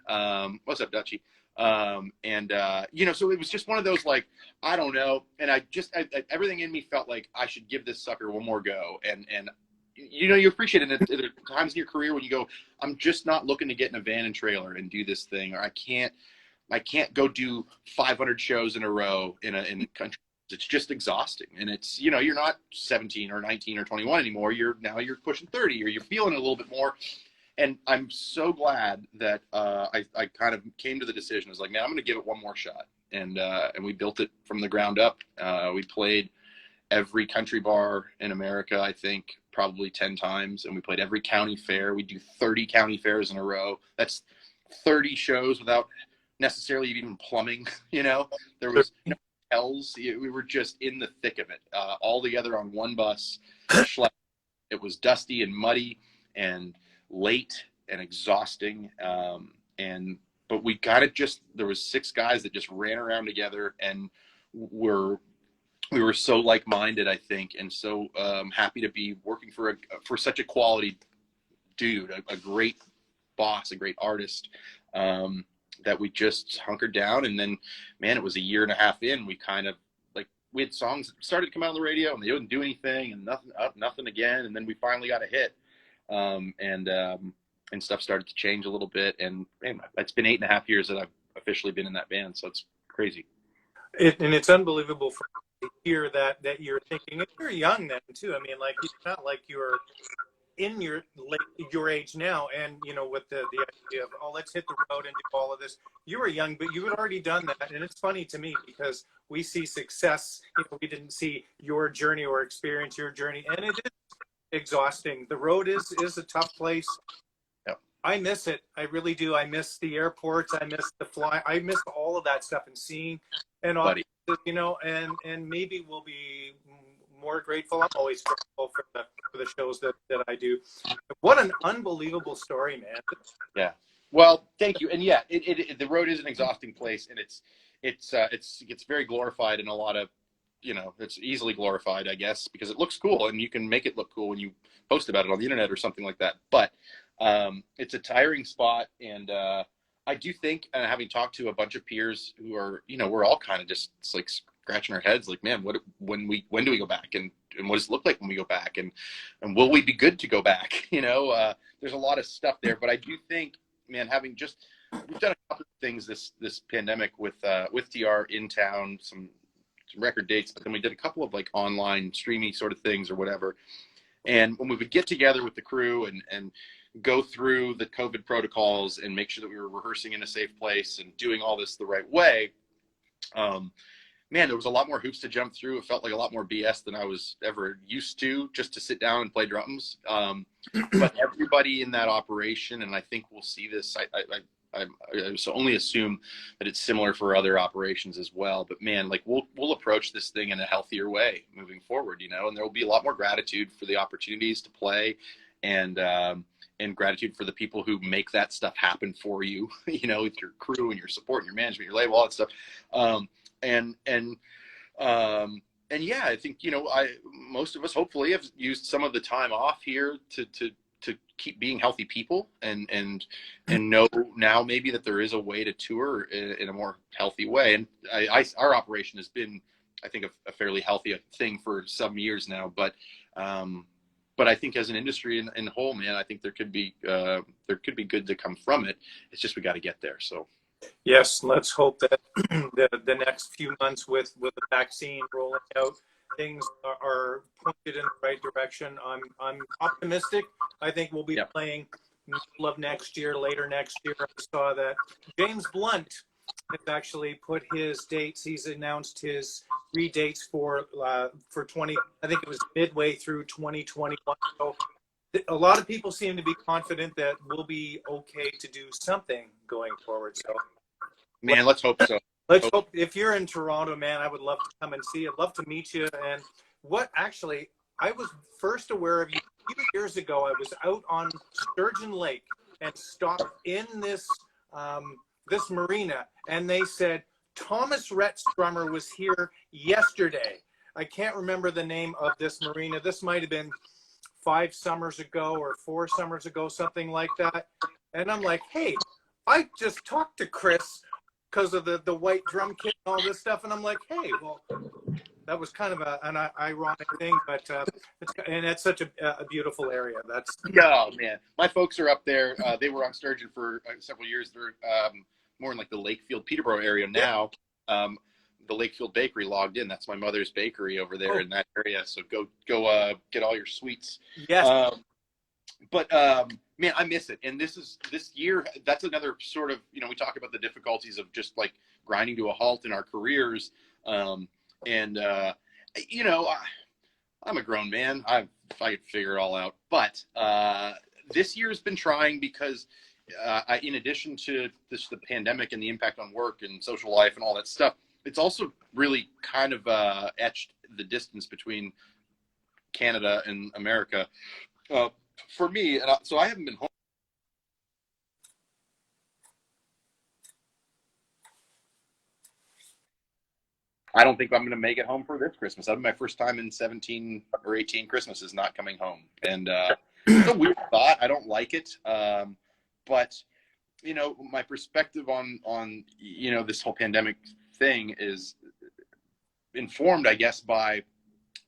What's up, Dutchie? So it was just one of those, like, I don't know. And everything in me felt like I should give this sucker one more go. And you appreciate it at times in your career when you go, I'm just not looking to get in a van and trailer and do this thing, or I can't go do 500 shows in a row in a country. It's just exhausting. And it's, you're not 17 or 19 or 21 anymore. You're pushing 30, or you're feeling a little bit more. And I'm so glad that I kind of came to the decision. I was like, man, I'm going to give it one more shot. And we built it from the ground up. We played every country bar in America, I think, probably 10 times. And we played every county fair. We do 30 county fairs in a row. That's 30 shows without necessarily even plumbing. There was hotels. We were just in the thick of it, all together on one bus. It was dusty and muddy and late and exhausting. But we kind of there was 6 guys that just ran around together, and we were so like-minded, I think, and so happy to be working for such a quality dude, a great boss, a great artist, that we just hunkered down. And then, man, it was a year and a half in, we kind of, like, we had songs that started to come out on the radio and they wouldn't do anything, and nothing again. And then we finally got a hit. And stuff started to change a little bit. And man, it's been 8.5 years that I've officially been in that band. So it's crazy. And it's unbelievable for me to hear that you're thinking, and you're young then too. I mean, like, it's not like you're in your age now, and with the idea of, oh, let's hit the road and do all of this. You were young, but you had already done that. And it's funny to me because we see success, we didn't see your journey or experience your journey, and it is exhausting. The road is a tough place. Yep. I miss it. I really do. I miss the airports. I miss the fly. I miss all of that stuff, and seeing, and all, and maybe we'll be more grateful. I'm always grateful for the shows that I do. What an unbelievable story, man. Yeah. Well, thank you. And yeah, the road is an exhausting place, and it gets very glorified in a lot of it's easily glorified, I guess, because it looks cool and you can make it look cool when you post about it on the internet or something like that. But it's a tiring spot. And I do think, and having talked to a bunch of peers who are, we're all kind of just like scratching our heads like, man, when do we go back? And what does it look like when we go back? And will we be good to go back? There's a lot of stuff there, but I do think, man, we've done a couple of things this pandemic with TR in town, some record dates, but then we did a couple of like online streaming sort of things or whatever. And when we would get together with the crew and go through the COVID protocols and make sure that we were rehearsing in a safe place and doing all this the right way, man, there was a lot more hoops to jump through. It felt like a lot more BS than I was ever used to, just to sit down and play drums. But everybody in that operation, and I think we'll see this, I only assume that it's similar for other operations as well. But man, like we'll approach this thing in a healthier way moving forward, and there will be a lot more gratitude for the opportunities to play, and gratitude for the people who make that stuff happen for you, with your crew and your support and your management, your label, all that stuff. And yeah, I think, most of us hopefully have used some of the time off here to keep being healthy people and know now maybe that there is a way to tour in a more healthy way. And our operation has been, I think, a fairly healthy thing for some years now, but I think as an industry in whole, man, I think there could be good to come from it. It's just, we got to get there. So. Yes, let's hope that the next few months with the vaccine rolling out, things are pointed in the right direction. I'm optimistic. I think we'll be playing middle of next year, later next year. I saw that James Blunt has actually put his dates. He's announced his redates for 20. I think it was midway through 2021. So a lot of people seem to be confident that we'll be okay to do something going forward. So, man, let's hope so. Let's hope. If you're in Toronto, man, I would love to come and see you. I'd love to meet you. And I was first aware of you a few years ago. I was out on Sturgeon Lake and stopped in this marina, and they said Thomas Rhett's drummer was here yesterday. I can't remember the name of this marina. This might have been 5 summers ago or 4 summers ago, something like that. And I'm like, hey, I just talked to Chris because of the white drum kit and all this stuff. And I'm like, hey, well, that was kind of an ironic thing, but it's such a beautiful area. Yeah, man. My folks are up there. They were on Sturgeon for several years. They're more in like the Lakefield, Peterborough area now. The Lakefield Bakery logged in. That's my mother's bakery over there in that area. So go get all your sweets. Yes. Man, I miss it. And this year, that's another sort of, we talk about the difficulties of just like grinding to a halt in our careers. I'm a grown man. I could figure it all out. But this year has been trying because in addition to the pandemic and the impact on work and social life and all that stuff, it's also really kind of etched the distance between Canada and America for me. And so I haven't been home. I don't think I'm going to make it home for this Christmas. That'll be my first time in 17 or 18 Christmases not coming home. And it's a weird thought. I don't like it. But, my perspective on this whole pandemic thing is informed, I guess, by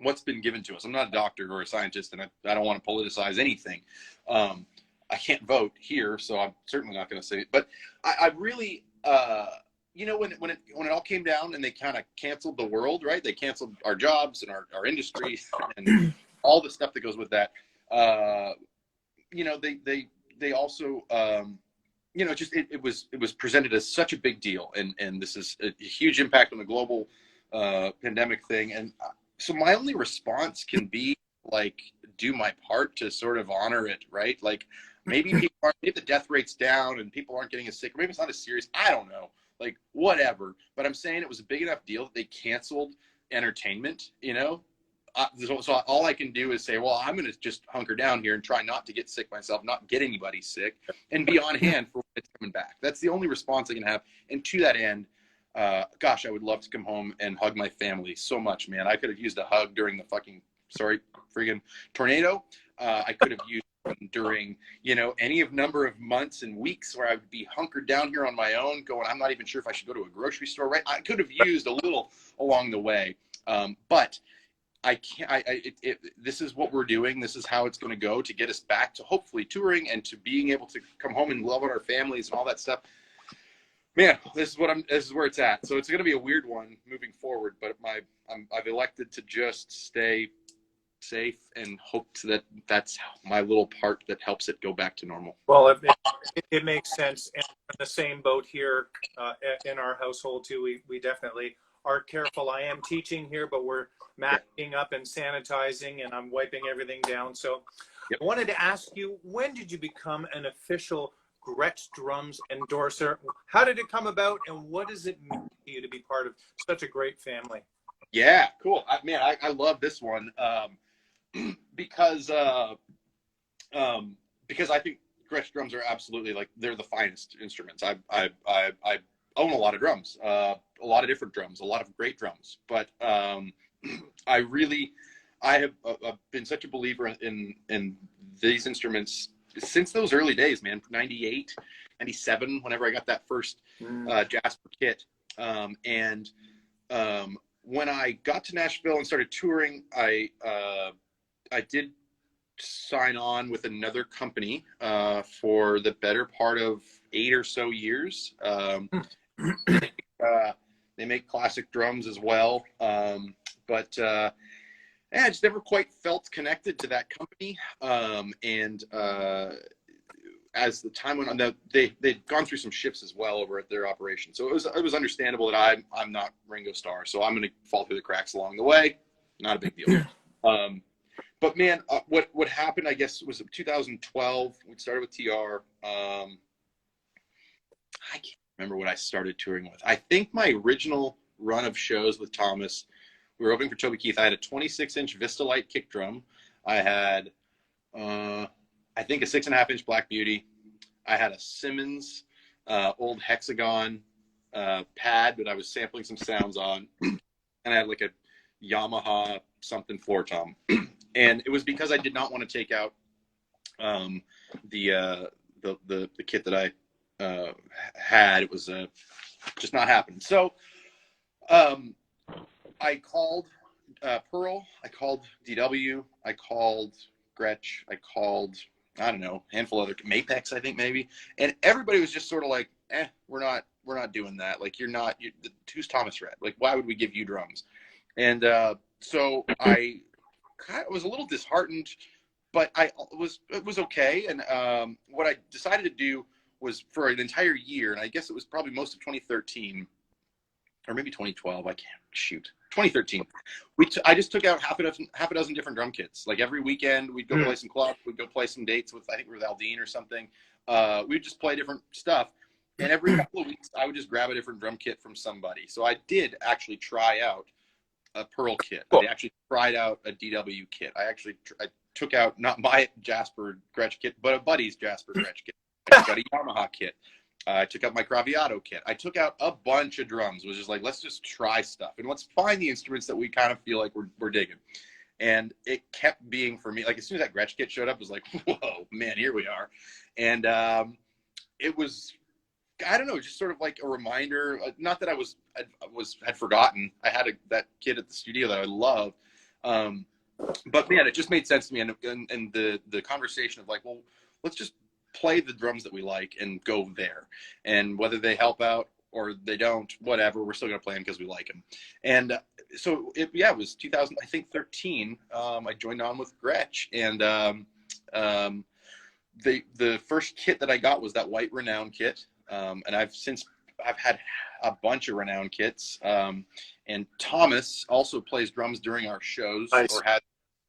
what's been given to us. I'm not a doctor or a scientist, and I don't want to politicize anything. I can't vote here, so I'm certainly not going to say it. But I really, when it all came down and they kind of canceled the world, right? They canceled our jobs and our industry and all the stuff that goes with that. They also, it was presented as such a big deal, and this is a huge impact on the global pandemic thing. And so my only response can be like, do my part to sort of honor it, right? Like maybe maybe the death rate's down and people aren't getting as sick, or maybe it's not as serious. I don't know, like whatever. But I'm saying it was a big enough deal that they canceled entertainment, So all I can do is say, well, I'm going to just hunker down here and try not to get sick myself, not get anybody sick, and be on hand for when it's coming back. That's the only response I can have. And to that end, gosh, I would love to come home and hug my family so much, man. I could have used a hug during the friggin' tornado. I could have used one during, any of number of months and weeks where I would be hunkered down here on my own going, I'm not even sure if I should go to a grocery store, right? I could have used a little along the way. But I can't, this is what we're doing. This is how it's going to go to get us back to hopefully touring and to being able to come home and love on our families and all that stuff. Man, this is where it's at. So it's going to be a weird one moving forward, but I've elected to just stay safe and hope that that's my little part that helps it go back to normal. Well, it makes sense. And in the same boat here in our household too. We definitely are careful. I am teaching here, but we're masking up and sanitizing, and I'm wiping everything down. So I wanted to ask you, when did you become an official Gretsch Drums endorser? How did it come about, and what does it mean to you to be part of such a great family? Yeah, cool. I love this one because I think Gretsch drums are absolutely, like, they're the finest instruments. I own a lot of drums, a lot of different drums, a lot of great drums, but I have been such a believer in these instruments since those early days, man. 98, 97, whenever I got that first Jasper kit. When I got to Nashville and started touring, I did sign on with another company for the better part of 8 or so years. They make classic drums as well, but I just never quite felt connected to that company. As the time went on, they'd gone through some shifts as well over at their operation. So it was understandable that I'm not Ringo Starr, so I'm going to fall through the cracks along the way. Not a big deal. But man, what happened, I guess, was 2012. We started with TR. I can't remember what I started touring with. I think my original run of shows with Thomas, we were opening for Toby Keith. I had a 26-inch Vista Light kick drum. I had, I think, a 6.5-inch Black Beauty. I had a Simmons old Hexagon pad that I was sampling some sounds on, and I had like a Yamaha something floor tom. And it was because I did not want to take out the kit that I had. It was just not happening. So I called Pearl. I called DW. I called Gretsch. I called, I don't know, a handful of other, Mapex, I think maybe. And everybody was just sort of like, we're not doing that. Like, who's Thomas Rhett? Like, why would we give you drums? And so I was a little disheartened, but it was okay. And what I decided to do was, for an entire year, and I guess it was probably most of 2013, or maybe 2012, 2013. I just took out half a dozen different drum kits. Like, every weekend we'd go play some clubs, we'd go play some dates with, I think we were with Aldine or something. We'd just play different stuff. And every couple of weeks I would just grab a different drum kit from somebody. So I did actually try out a Pearl kit. Cool. I actually tried out a DW kit. I took out not my Jasper Gretsch kit, but a buddy's Jasper Gretsch kit. I got a Yamaha kit. I took out my Craviotto kit. I took out a bunch of drums. It was just like, let's just try stuff and let's find the instruments that we kind of feel like we're digging. And it kept being, for me, like, as soon as that Gretsch kit showed up, it was like, whoa, man, here we are. And it was, I don't know, just sort of like a reminder. Not that I had forgotten. I had that kid at the studio that I love, but man, it just made sense to me. And the conversation of like, well, let's just play the drums that we like and go there. And whether they help out or they don't, whatever, we're still gonna play them because we like them. And so it was 2013. I joined on with Gretsch, and the first kit that I got was that white Renown kit. And I've had a bunch of Renown kits. And Thomas also plays drums during our shows. Nice. Or has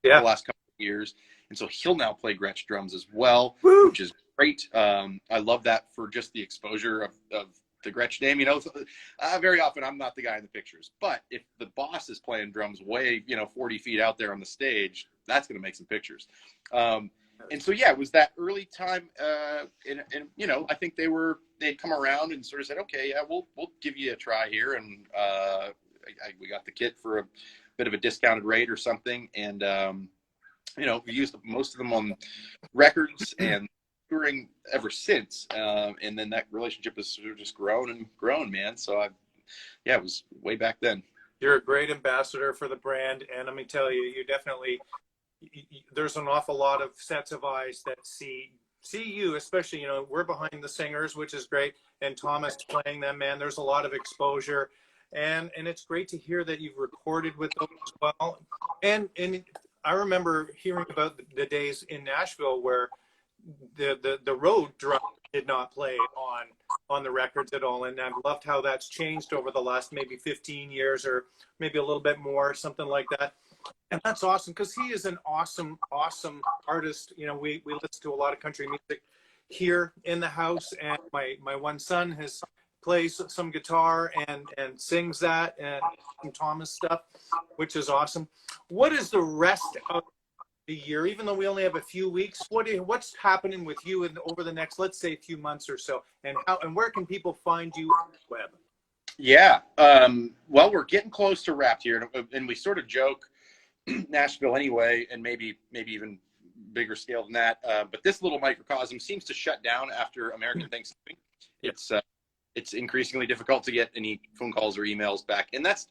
the last couple of years. And so he'll now play Gretsch drums as well, which is great. I love that for just the exposure of the Gretsch name. Very often I'm not the guy in the pictures, but if the boss is playing drums way, 40 feet out there on the stage, that's going to make some pictures. And so, yeah, it was that early time. And you know, I think they'd come around and sort of said, okay, yeah, we'll give you a try here. And we got the kit for a bit of a discounted rate or something. And, you know, we used most of them on records and touring ever since. And then that relationship has sort of just grown and grown, man. So it was way back then. You're a great ambassador for the brand. And let me tell you, you definitely, there's an awful lot of sets of eyes that see you, especially, you know, we're behind the singers, which is great. And Thomas playing them, man, there's a lot of exposure. And it's great to hear that you've recorded with them as well. And I remember hearing about the days in Nashville where the road drum did not play on the records at all. And I've loved how that's changed over the last maybe 15 years or maybe a little bit more, something like that. And that's awesome because he is an awesome artist. You know, we listen to a lot of country music here in the house, and my one son plays some guitar and sings that and some Thomas stuff, which is awesome. What is the rest of the year, even though we only have a few weeks, what's happening with you over the next, let's say, few months or so, and where can people find you on the web? Yeah, well, we're getting close to wrapped here, and we sort of joke Nashville anyway, and maybe even bigger scale than that. But this little microcosm seems to shut down after American Thanksgiving. It's increasingly difficult to get any phone calls or emails back, and that's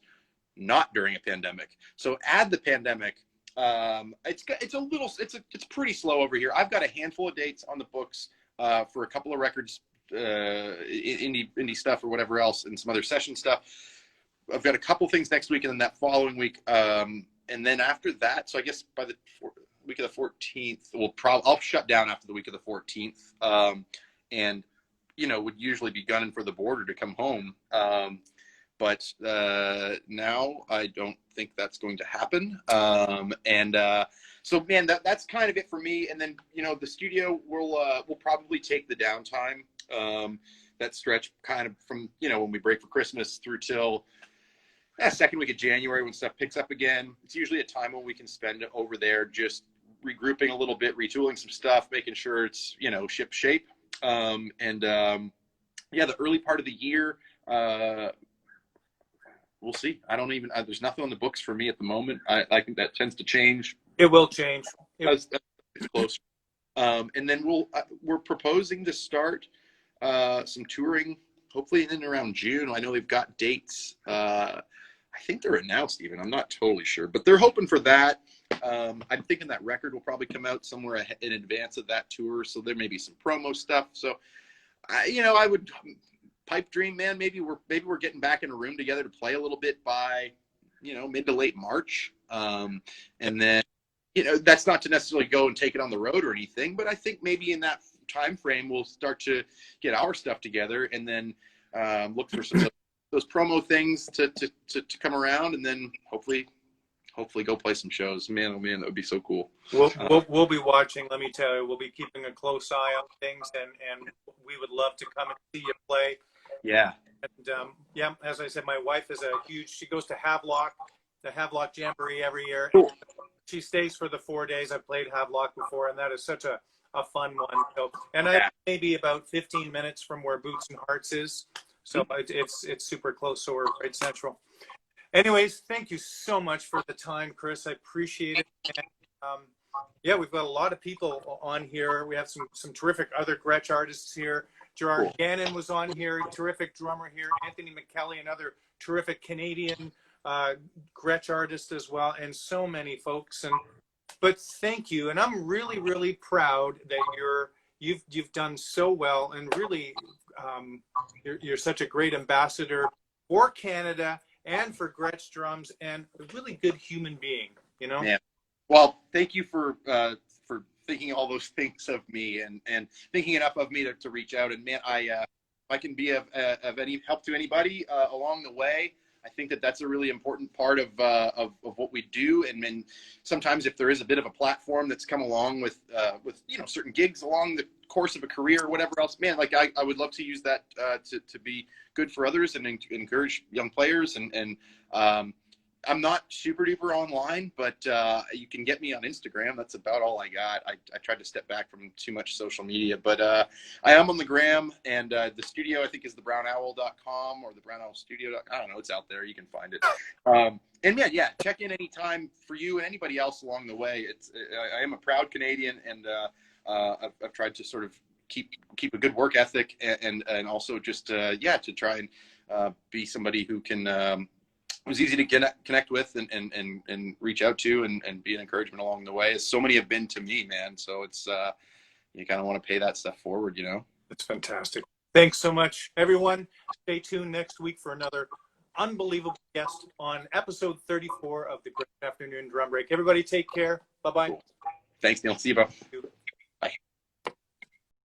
not during a pandemic. So add the pandemic. It's pretty slow over here. I've got a handful of dates on the books for a couple of records, indie stuff or whatever else, and some other session stuff. I've got a couple things next week, and then that following week, and then after that, so I guess by the week of the 14th, I'll shut down after the week of the 14th, and you know, would usually be gunning for the border to come home. But now I don't think that's going to happen. So, man, that's kind of it for me. And then, you know, the studio will probably take the downtime, that stretch kind of from, you know, when we break for Christmas through till second week of January when stuff picks up again. It's usually a time when we can spend it over there just regrouping a little bit, retooling some stuff, making sure it's, you know, ship shape. The early part of the year, we'll see. I don't even, there's nothing on the books for me at the moment. I think that tends to change. It will change. It's closer. And then we're proposing to start some touring, hopefully in and around June. I know they've got dates. I think they're announced even. I'm not totally sure, but they're hoping for that. I'm thinking that record will probably come out somewhere in advance of that tour. So there may be some promo stuff. So, I would pipe dream, man. Maybe we're getting back in a room together to play a little bit by, mid to late March. And then, that's not to necessarily go and take it on the road or anything, but I think maybe in that time frame we'll start to get our stuff together and then look for some those promo things to come around, and then hopefully go play some shows. Man, oh man, that would be so cool. We'll be watching. Let me tell you, we'll be keeping a close eye on things, and we would love to come and see you play. Yeah. And as I said, my wife is she goes to the Havelock Jamboree every year. Cool. She stays for the 4 days. I've played Havelock before, and that is such a fun one. So, and I'm maybe about 15 minutes from where Boots and Hearts is. So it's super close. So we're right central. Anyways, thank you so much for the time, Chris. I appreciate it. And, we've got a lot of people on here. We have some terrific other Gretsch artists here. Gerard Gannon was on here, terrific drummer here. Anthony McKelly, another terrific Canadian Gretsch artist as well, and so many folks. But thank you, and I'm really, really proud that you've done so well, and really you're such a great ambassador for Canada and for Gretsch drums, and a really good human being. Yeah. Well, thank you for thinking all those things of me and thinking enough of me to reach out. And man, if I can be of any help to anybody along the way, I think that's a really important part of what we do. And then sometimes if there is a bit of a platform that's come along with certain gigs along the course of a career or whatever else, man, like I would love to use that to be good for others and encourage young players. And I'm not super duper online, but you can get me on Instagram. That's about all I got. I tried to step back from too much social media, but I am on the gram, and the studio I think is thebrownowl.com or thebrownowl.studio. I don't know. It's out there. You can find it. And yeah, check in anytime for you and anybody else along the way. I am a proud Canadian, and I've tried to sort of keep a good work ethic, and also just to try and be somebody who can. Was easy to connect with and reach out to and be an encouragement along the way, as so many have been to me, man. So it's you kind of want to pay that stuff forward, you know. That's fantastic. Thanks so much, everyone. Stay tuned next week for another unbelievable guest on episode 34 of the Gretsch Afternoon Drum Break. Everybody take care. Bye-bye. Cool. Thanks, Neil. See you, bro.